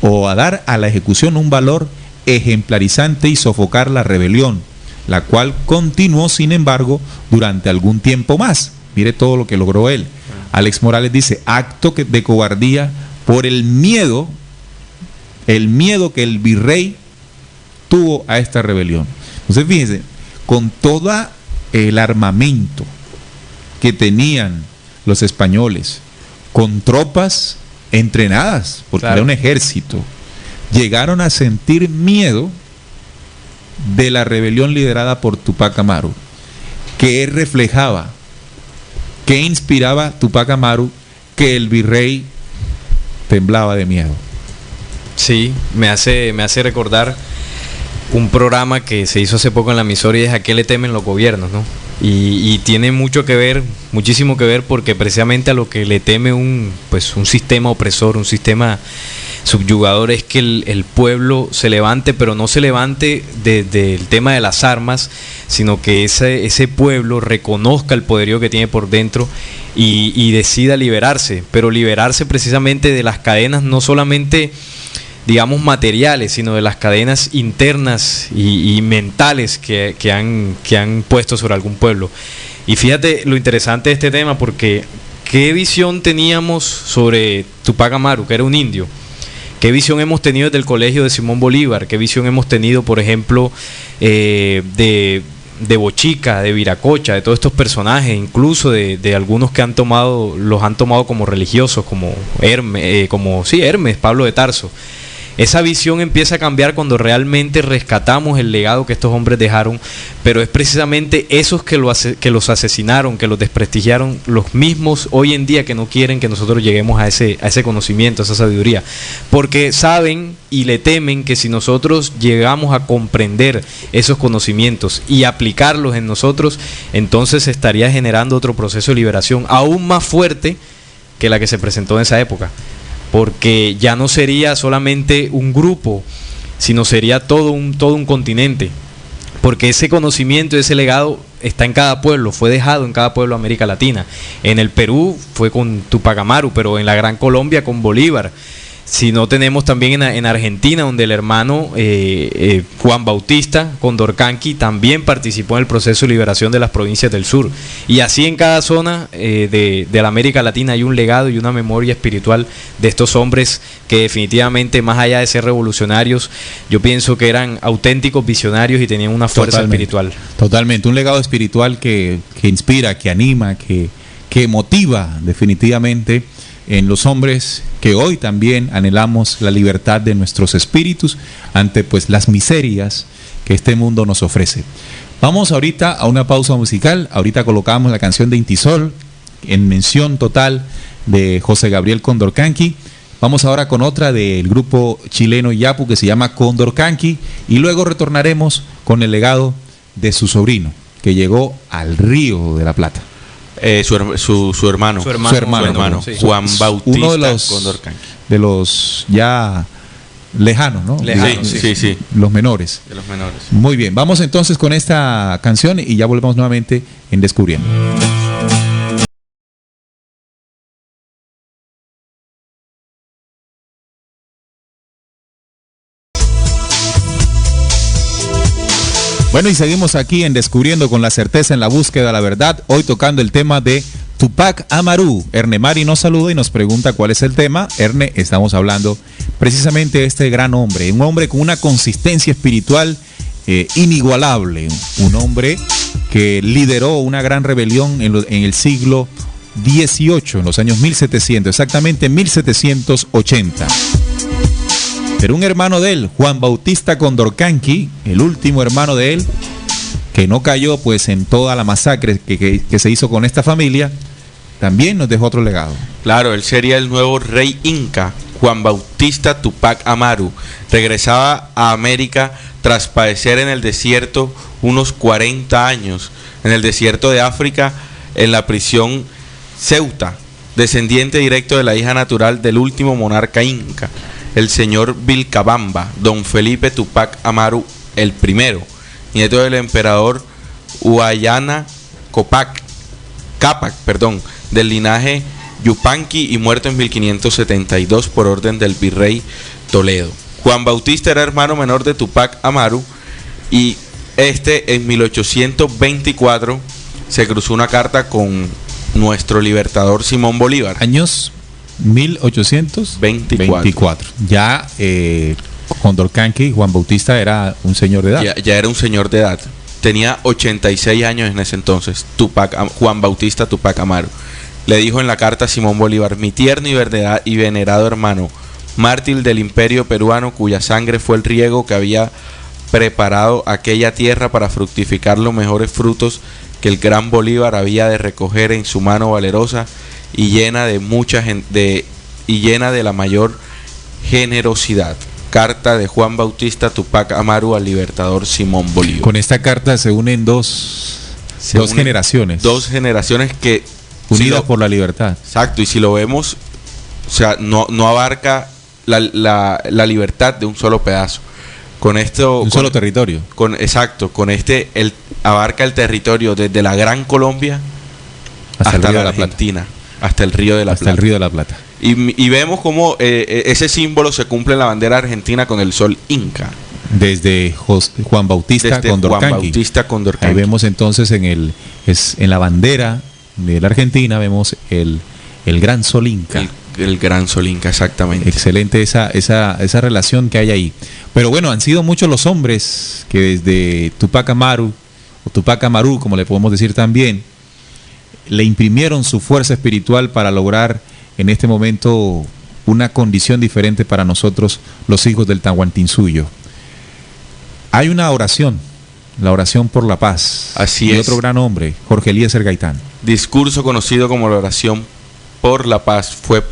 un valor ejemplarizante y sofocar la rebelión, la cual continuó, sin embargo, durante algún tiempo más. Mire todo lo que logró él. Alex Morales dice: acto de cobardía por el miedo que el virrey tuvo a esta rebelión. Entonces, fíjense, con todo el armamento que tenían los españoles, con tropas entrenadas, porque era un ejército, llegaron a sentir miedo de la rebelión liderada por Tupac Amaru. ¿Qué reflejaba? ¿Qué inspiraba Tupac Amaru? Que el virrey temblaba de miedo. Sí, me hace recordar un programa que se hizo hace poco en la emisora, y es: ¿a qué le temen los gobiernos?, ¿no? Y tiene muchísimo que ver, porque precisamente a lo que le teme un sistema opresor, un sistema subyugador, es que el pueblo se levante, pero no se levante desde el tema de las armas, sino que ese pueblo reconozca el poderío que tiene por dentro y decida liberarse, pero liberarse precisamente de las cadenas, no solamente digamos materiales, sino de las cadenas internas y mentales que han puesto sobre algún pueblo. Y fíjate lo interesante de este tema, porque ¿qué visión teníamos sobre Tupac Amaru, que era un indio? ¿Qué visión hemos tenido desde el colegio de Simón Bolívar? ¿Qué visión hemos tenido, por ejemplo, de Bochica, de Viracocha, de todos estos personajes, incluso de algunos que los han tomado como religiosos, como Hermes, Pablo de Tarso? Esa visión empieza a cambiar cuando realmente rescatamos el legado que estos hombres dejaron, pero es precisamente esos que los asesinaron, que los desprestigiaron, los mismos hoy en día que no quieren que nosotros lleguemos a ese conocimiento, a esa sabiduría, porque saben y le temen que si nosotros llegamos a comprender esos conocimientos y aplicarlos en nosotros, entonces se estaría generando otro proceso de liberación aún más fuerte que la que se presentó en esa época, porque ya no sería solamente un grupo, sino sería todo un continente, porque ese conocimiento, ese legado está en cada pueblo, fue dejado en cada pueblo de América Latina. En el Perú fue con Tupac Amaru, pero en la Gran Colombia con Bolívar. Si no, tenemos también en Argentina, donde el hermano Juan Bautista Condorcanqui también participó en el proceso de liberación de las provincias del sur. Y así en cada zona de la América Latina hay un legado y una memoria espiritual de estos hombres que definitivamente, más allá de ser revolucionarios, yo pienso que eran auténticos visionarios y tenían una fuerza espiritual. Totalmente, un legado espiritual que inspira, que anima, que motiva definitivamente en los hombres que hoy también anhelamos la libertad de nuestros espíritus ante pues las miserias que este mundo nos ofrece. Vamos ahorita a una pausa musical. Ahorita colocamos la canción de Intisol en mención total de José Gabriel Condorcanqui. Vamos ahora con otra del grupo chileno Yapu que se llama Condorcanqui, y luego retornaremos con el legado de su sobrino que llegó al Río de la Plata. Su hermano, sí. Juan Bautista, uno de los ya lejanos, ¿no? Sí. Los menores. De los menores. Muy bien, vamos entonces con esta canción y ya volvemos nuevamente en Descubriendo. Bueno, y seguimos aquí en Descubriendo con la certeza en la búsqueda de la verdad, hoy tocando el tema de Tupac Amaru. Erne Mari nos saluda y nos pregunta cuál es el tema. Erne, estamos hablando precisamente de este gran hombre, un hombre con una consistencia espiritual inigualable, un hombre que lideró una gran rebelión en el siglo XVIII, en los años 1700, exactamente 1780. Pero un hermano de él, Juan Bautista Condorcanqui, el último hermano de él, que no cayó pues en toda la masacre que se hizo con esta familia, también nos dejó otro legado. Claro, él sería el nuevo rey inca, Juan Bautista Tupac Amaru. Regresaba a América tras padecer en el desierto unos 40 años, en el desierto de África, en la prisión Ceuta, descendiente directo de la hija natural del último monarca inca, el señor Vilcabamba, don Felipe Tupac Amaru el primero, nieto del emperador Huayna Cápac, del linaje Yupanqui, y muerto en 1572 por orden del virrey Toledo. Juan Bautista era hermano menor de Tupac Amaru, y en 1824 se cruzó una carta con nuestro libertador Simón Bolívar. Años 1824. Ya Condorcanqui, Juan Bautista, era un señor de edad. Ya era un señor de edad. Tenía 86 años en ese entonces, Juan Bautista Tupac Amaru. Le dijo en la carta a Simón Bolívar: mi tierno y venerado hermano, mártir del imperio peruano, cuya sangre fue el riego que había preparado aquella tierra para fructificar los mejores frutos que el gran Bolívar había de recoger en su mano valerosa y llena de la mayor generosidad. Carta de Juan Bautista Tupac Amaru al libertador Simón Bolívar. Con esta carta se unen dos generaciones. Dos generaciones que unidas por la libertad. Exacto, y si lo vemos, o sea, no abarca la libertad de un solo pedazo. Con esto, solo territorio. Abarca el territorio desde la Gran Colombia hasta la Argentina, hasta el Río de la Plata. El Río de la Plata. Y vemos cómo ese símbolo se cumple en la bandera argentina con el sol inca. Desde Juan Bautista Condorcanqui. Ahí vemos entonces en la bandera de la Argentina vemos el gran sol inca. El gran sol inca, exactamente. Excelente esa relación que hay ahí. Pero bueno, han sido muchos los hombres que desde Tupac Amaru, o Tupac Amaru, como le podemos decir también, le imprimieron su fuerza espiritual para lograr en este momento una condición diferente para nosotros, los hijos del Tahuantinsuyo. Hay una oración, la oración por la paz. Así y es. otro gran hombre, Jorge Eliezer Gaitán. Discurso conocido como la oración por la paz fue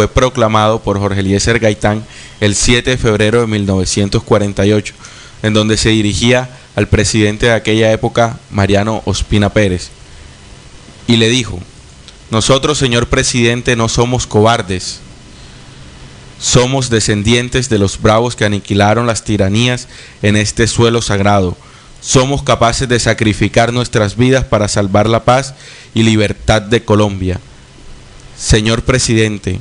proclamado por Jorge Eliezer Gaitán el 7 de febrero de 1948, en donde se dirigía al presidente de aquella época, Mariano Ospina Pérez, y le dijo: nosotros, señor presidente, no somos cobardes, somos descendientes de los bravos que aniquilaron las tiranías en este suelo sagrado. Somos capaces de sacrificar nuestras vidas para salvar la paz y libertad de Colombia. Señor presidente,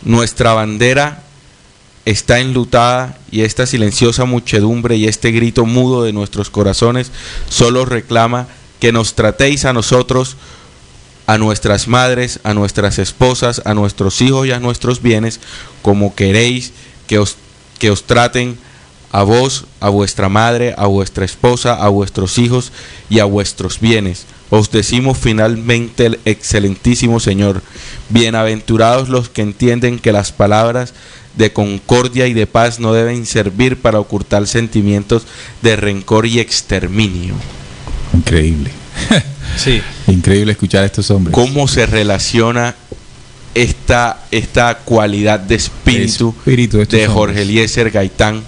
nuestra bandera está enlutada y esta silenciosa muchedumbre y este grito mudo de nuestros corazones solo reclama que nos tratéis a nosotros, a nuestras madres, a nuestras esposas, a nuestros hijos y a nuestros bienes, como queréis que os traten a vos, a vuestra madre, a vuestra esposa, a vuestros hijos y a vuestros bienes. Os decimos finalmente, el excelentísimo Señor, bienaventurados los que entienden que las palabras de concordia y de paz no deben servir para ocultar sentimientos de rencor y exterminio. Increíble. Sí. Increíble escuchar a estos hombres. ¿Cómo se relaciona esta cualidad de espíritu de Jorge Eliezer Gaitán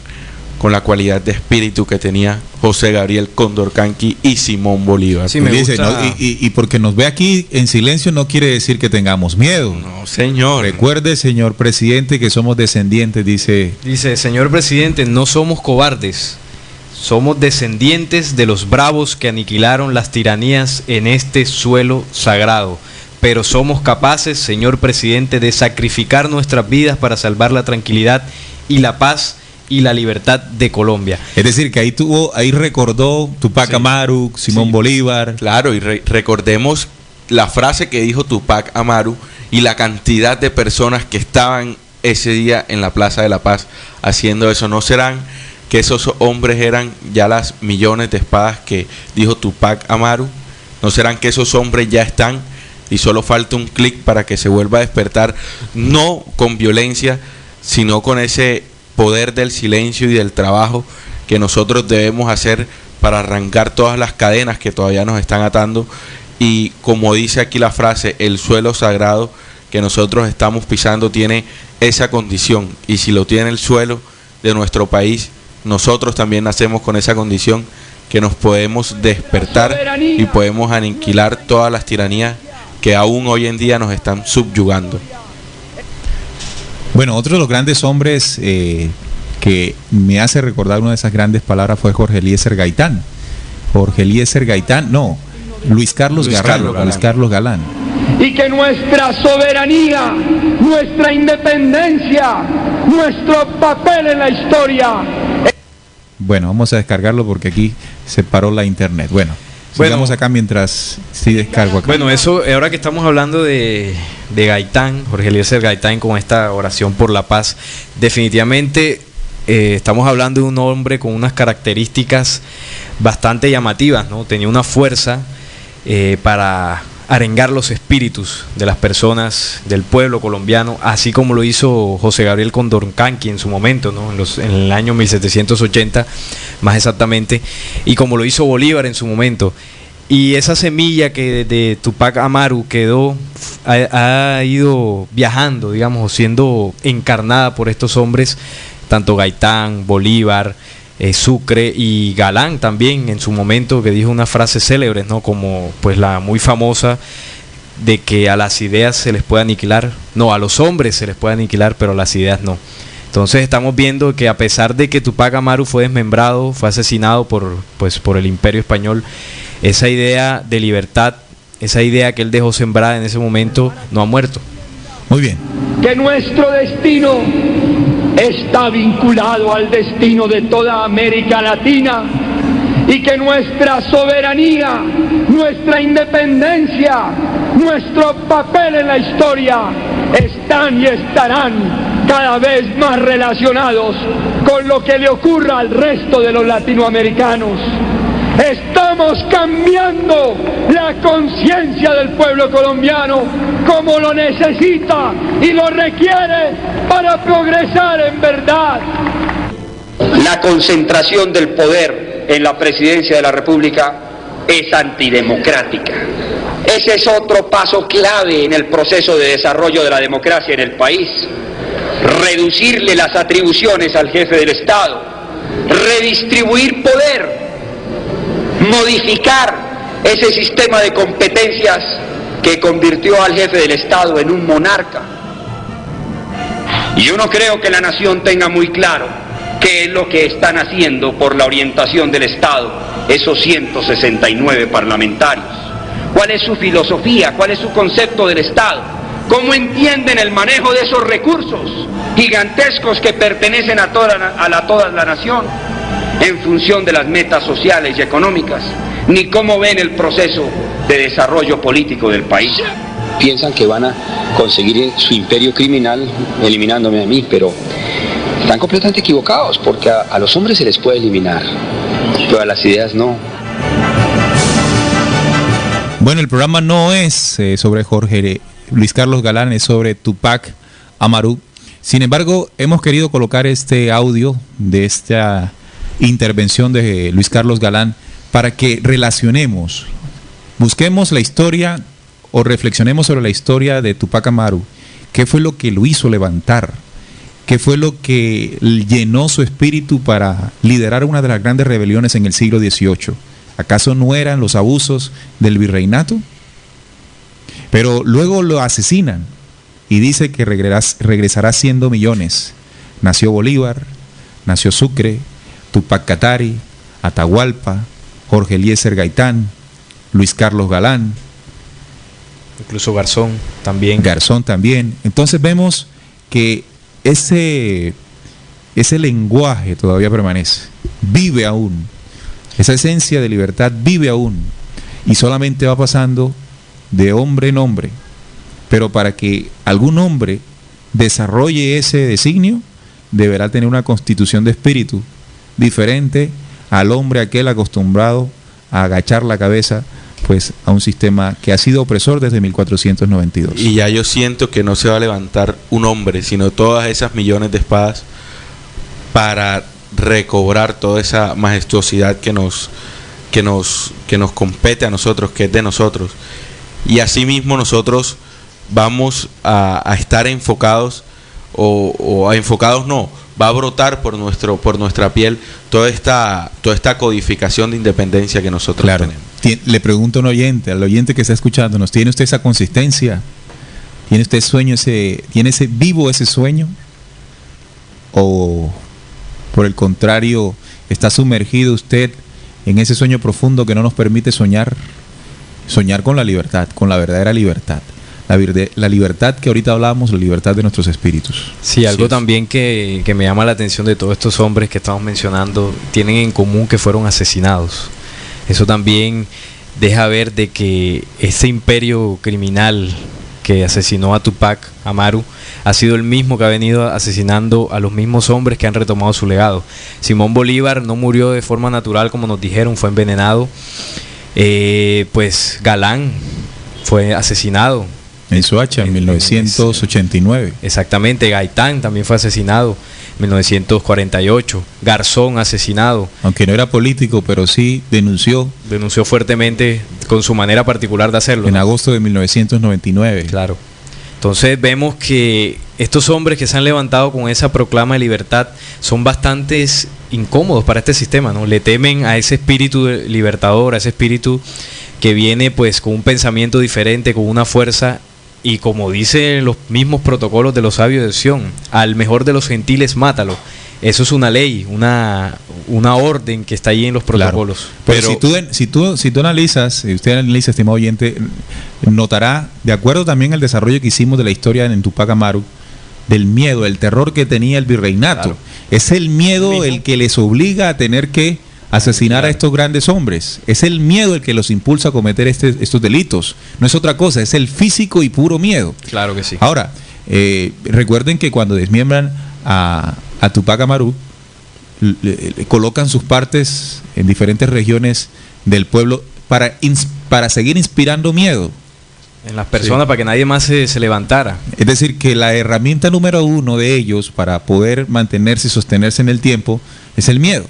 con la cualidad de espíritu que tenía José Gabriel Condorcanqui y Simón Bolívar? Sí, me gusta. Y porque nos ve aquí en silencio no quiere decir que tengamos miedo. No, señor. Recuerde, señor presidente, que somos descendientes, dice. Dice, señor presidente, no somos cobardes, somos descendientes de los bravos que aniquilaron las tiranías en este suelo sagrado. Pero somos capaces, señor presidente, de sacrificar nuestras vidas para salvar la tranquilidad y la paz y la libertad de Colombia. Es decir, que ahí recordó Tupac Amaru, Simón Bolívar. Claro, y recordemos la frase que dijo Tupac Amaru y la cantidad de personas que estaban ese día en la Plaza de la Paz haciendo eso. ¿No serán que esos hombres eran ya las millones de espadas que dijo Tupac Amaru? ¿No serán que esos hombres ya están y solo falta un clic para que se vuelva a despertar, no con violencia, sino con ese poder del silencio y del trabajo que nosotros debemos hacer para arrancar todas las cadenas que todavía nos están atando? Y como dice aquí la frase, el suelo sagrado que nosotros estamos pisando tiene esa condición, y si lo tiene el suelo de nuestro país, nosotros también nacemos con esa condición, que nos podemos despertar y podemos aniquilar todas las tiranías que aún hoy en día nos están subyugando. Bueno, otro de los grandes hombres que me hace recordar una de esas grandes palabras fue Jorge Eliezer Gaitán. Jorge Eliezer Gaitán, no, Luis Carlos Galán. Y que nuestra soberanía, nuestra independencia, nuestro papel en la historia. Bueno, vamos a descargarlo porque aquí se paró la internet. Bueno, sigamos acá mientras sí descargo acá. Bueno, eso, ahora que estamos hablando de Gaitán, Jorge Eliezer Gaitán, con esta oración por la paz, definitivamente estamos hablando de un hombre con unas características bastante llamativas, ¿no? Tenía una fuerza para arengar los espíritus de las personas del pueblo colombiano, así como lo hizo José Gabriel Condorcanqui en su momento, ¿no? En el año 1780 más exactamente, y como lo hizo Bolívar en su momento. Y esa semilla que de Tupac Amaru quedó, ha ido viajando, digamos, siendo encarnada por estos hombres, tanto Gaitán, Bolívar, Sucre y Galán también en su momento, que dijo unas frases célebres, ¿no? Como pues la muy famosa de que a las ideas se les puede aniquilar, no, a los hombres se les puede aniquilar, pero a las ideas no. Entonces estamos viendo que a pesar de que Tupac Amaru fue desmembrado, fue asesinado por el Imperio Español, esa idea de libertad, esa idea que él dejó sembrada en ese momento, no ha muerto. Muy bien. Que nuestro destino está vinculado al destino de toda América Latina, y que nuestra soberanía, nuestra independencia, nuestro papel en la historia están y estarán cada vez más relacionados con lo que le ocurra al resto de los latinoamericanos. Estamos cambiando la la conciencia del pueblo colombiano como lo necesita y lo requiere para progresar en verdad. La concentración del poder en la presidencia de la República es antidemocrática. Ese es otro paso clave en el proceso de desarrollo de la democracia en el país. Reducirle las atribuciones al jefe del Estado, redistribuir poder, modificar ese sistema de competencias que convirtió al jefe del Estado en un monarca. Y yo no creo que la nación tenga muy claro qué es lo que están haciendo por la orientación del Estado esos 169 parlamentarios. ¿Cuál es su filosofía? ¿Cuál es su concepto del Estado? ¿Cómo entienden el manejo de esos recursos gigantescos que pertenecen a toda la nación en función de las metas sociales y económicas? Ni cómo ven el proceso de desarrollo político del país. Piensan que van a conseguir su imperio criminal eliminándome a mí, pero están completamente equivocados, porque a los hombres se les puede eliminar, pero a las ideas no. Bueno, el programa no es sobre Jorge Luis Carlos Galán, es sobre Tupac Amaru. Sin embargo, hemos querido colocar este audio de esta intervención de Luis Carlos Galán para que relacionemos, busquemos la historia o reflexionemos sobre la historia de Tupac Amaru. ¿Qué fue lo que lo hizo levantar? ¿Qué fue lo que llenó su espíritu para liderar una de las grandes rebeliones en el siglo XVIII? ¿Acaso no eran los abusos del virreinato? Pero luego lo asesinan y dice que regresará siendo millones. Nació Bolívar, nació Sucre, Tupac Katari, Atahualpa, Jorge Eliezer Gaitán, Luis Carlos Galán. Incluso Garzón también. Garzón también. Entonces vemos que ese lenguaje todavía permanece, vive aún, esa esencia de libertad vive aún, y solamente va pasando de hombre en hombre. Pero para que algún hombre desarrolle ese designio, deberá tener una constitución de espíritu diferente al hombre aquel acostumbrado a agachar la cabeza pues a un sistema que ha sido opresor desde 1492. Y ya yo siento que no se va a levantar un hombre, sino todas esas millones de espadas para recobrar toda esa majestuosidad que nos compete a nosotros, que es de nosotros. Y asimismo nosotros vamos a estar enfocados, va a brotar por nuestra piel toda esta codificación de independencia que nosotros tenemos. Le pregunto a un oyente, al oyente que está escuchándonos, ¿tiene usted esa consistencia? ¿Tiene usted tiene vivo ese sueño? ¿O por el contrario, está sumergido usted en ese sueño profundo que no nos permite soñar con la libertad, con la verdadera libertad? La libertad que ahorita hablamos, la libertad de nuestros espíritus. Sí, algo también que me llama la atención de todos estos hombres que estamos mencionando, tienen en común que fueron asesinados. Eso también deja ver de que ese imperio criminal que asesinó a Tupac Amaru ha sido el mismo que ha venido asesinando a los mismos hombres que han retomado su legado. Simón Bolívar no murió de forma natural, como nos dijeron, fue envenenado. Pues Galán fue asesinado en Soacha en 1989. Exactamente. Gaitán también fue asesinado en 1948. Garzón asesinado. Aunque no era político, pero sí denunció fuertemente con su manera particular de hacerlo. En agosto de 1999. Claro. Entonces vemos que estos hombres que se han levantado con esa proclama de libertad son bastante incómodos para este sistema, ¿no? Le temen a ese espíritu libertador, a ese espíritu que viene pues con un pensamiento diferente, con una fuerza. Y como dicen los mismos protocolos de los sabios de Sion, al mejor de los gentiles mátalo. Eso es una ley, una orden que está ahí en los protocolos. Claro. Pero si tú analizas, usted analiza, estimado oyente, notará, de acuerdo también al desarrollo que hicimos de la historia en Tupac Amaru, del miedo, el terror que tenía el virreinato. Claro. Es el miedo el que les obliga a tener que asesinar a estos grandes hombres. Es el miedo el que los impulsa a cometer estos delitos. No es otra cosa, es el físico y puro miedo. Claro que sí. Ahora, recuerden que cuando desmiembran a Tupac Amaru, le colocan sus partes en diferentes regiones del pueblo para para seguir inspirando miedo en las personas, para que nadie más se levantara. Es decir, que la herramienta número uno de ellos para poder mantenerse y sostenerse en el tiempo es el miedo.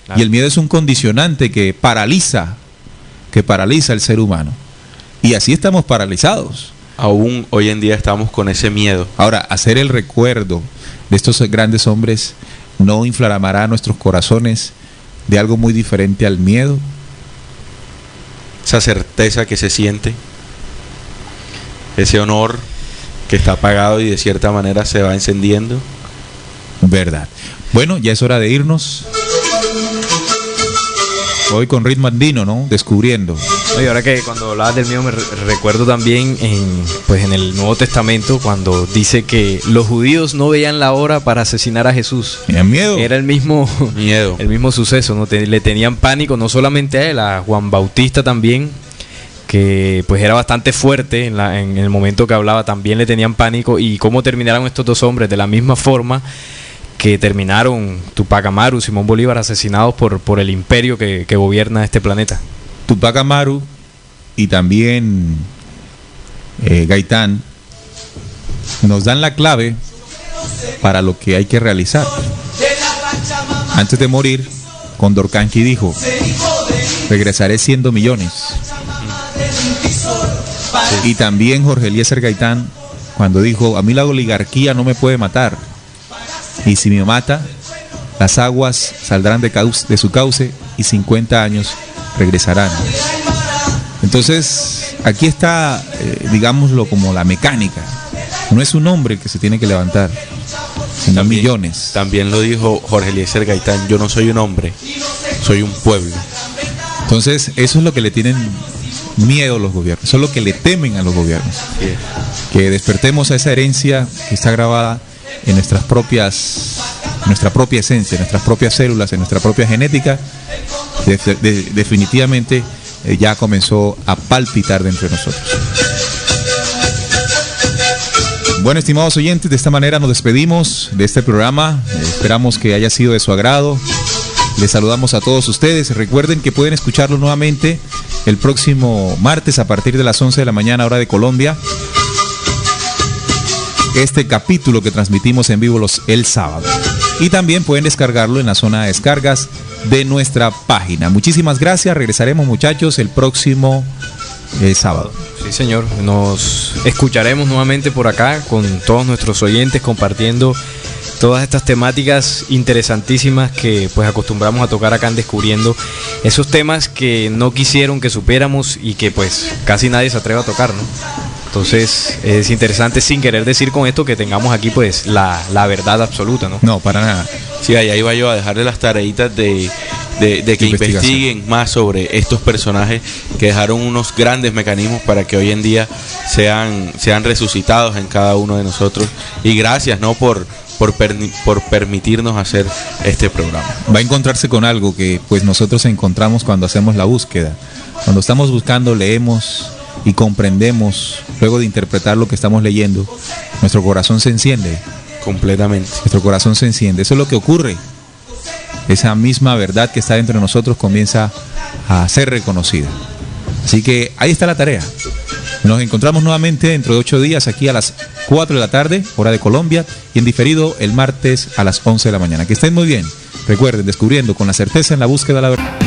Claro. Y el miedo es un condicionante que paraliza al ser humano. Y así estamos paralizados. Aún hoy en día estamos con ese miedo. Ahora, hacer el recuerdo de estos grandes hombres no inflamará nuestros corazones de algo muy diferente al miedo. Esa certeza que se siente, ese honor que está apagado y de cierta manera se va encendiendo. Verdad. Bueno, ya es hora de irnos. Hoy con ritmo andino, ¿no? Descubriendo. Y ahora que cuando hablabas del miedo me recuerdo también en el Nuevo Testamento cuando dice que los judíos no veían la hora para asesinar a Jesús. ¿Tenían miedo? Era el mismo suceso, ¿no? Le tenían pánico no solamente a él, a Juan Bautista también, que pues era bastante fuerte en el momento que hablaba, también le tenían pánico. Y cómo terminaron estos dos hombres de la misma forma que terminaron Tupac Amaru, Simón Bolívar, asesinados por el imperio que gobierna este planeta. Tupac Amaru y también Gaitán nos dan la clave para lo que hay que realizar. Antes de morir, Condorcanqui dijo: regresaré siendo millones. Sí. Y también Jorge Eliezer Gaitán, cuando dijo: a mí la oligarquía no me puede matar, y si me mata, las aguas saldrán de su cauce y 50 años regresarán. Entonces, aquí está, digámoslo, como la mecánica. No es un hombre que se tiene que levantar, sino también, millones. También lo dijo Jorge Eliezer Gaitán: yo no soy un hombre, soy un pueblo. Entonces, eso es lo que le tienen miedo a los gobiernos, eso es lo que le temen a los gobiernos. Sí. Que despertemos a esa herencia que está grabada en nuestra propia esencia, en nuestras propias células, en nuestra propia genética. Definitivamente ya comenzó a palpitar dentro de nosotros. Bueno, estimados oyentes, de esta manera nos despedimos de este programa. Esperamos que haya sido de su agrado. Les saludamos a todos ustedes. Recuerden que pueden escucharlo nuevamente el próximo martes a partir de las 11 de la mañana, hora de Colombia. Este capítulo que transmitimos en vivo el sábado. Y también pueden descargarlo en la zona de descargas de nuestra página. Muchísimas gracias. Regresaremos, muchachos, el próximo sábado. Sí, señor. Nos escucharemos nuevamente por acá con todos nuestros oyentes, compartiendo todas estas temáticas interesantísimas que pues acostumbramos a tocar acá en Descubriendo, esos temas que no quisieron que supiéramos y que pues casi nadie se atreve a tocar, ¿no? Entonces es interesante, sin querer decir con esto que tengamos aquí pues la verdad absoluta, ¿no? No, para nada. Sí, ahí iba yo a dejarle las tareitas de que investiguen más sobre estos personajes que dejaron unos grandes mecanismos para que hoy en día sean resucitados en cada uno de nosotros. Y gracias, ¿no?, por permitirnos hacer este programa. Va a encontrarse con algo que pues nosotros encontramos cuando hacemos la búsqueda. Cuando estamos buscando, leemos y comprendemos, luego de interpretar lo que estamos leyendo, nuestro corazón se enciende. Completamente. Nuestro corazón se enciende. Eso es lo que ocurre. Esa misma verdad que está dentro de nosotros comienza a ser reconocida. Así que ahí está la tarea. Nos encontramos nuevamente dentro de 8 días aquí a las 4 de la tarde, hora de Colombia, y en diferido el martes a las 11 de la mañana. Que estén muy bien. Recuerden, descubriendo con la certeza en la búsqueda de la verdad.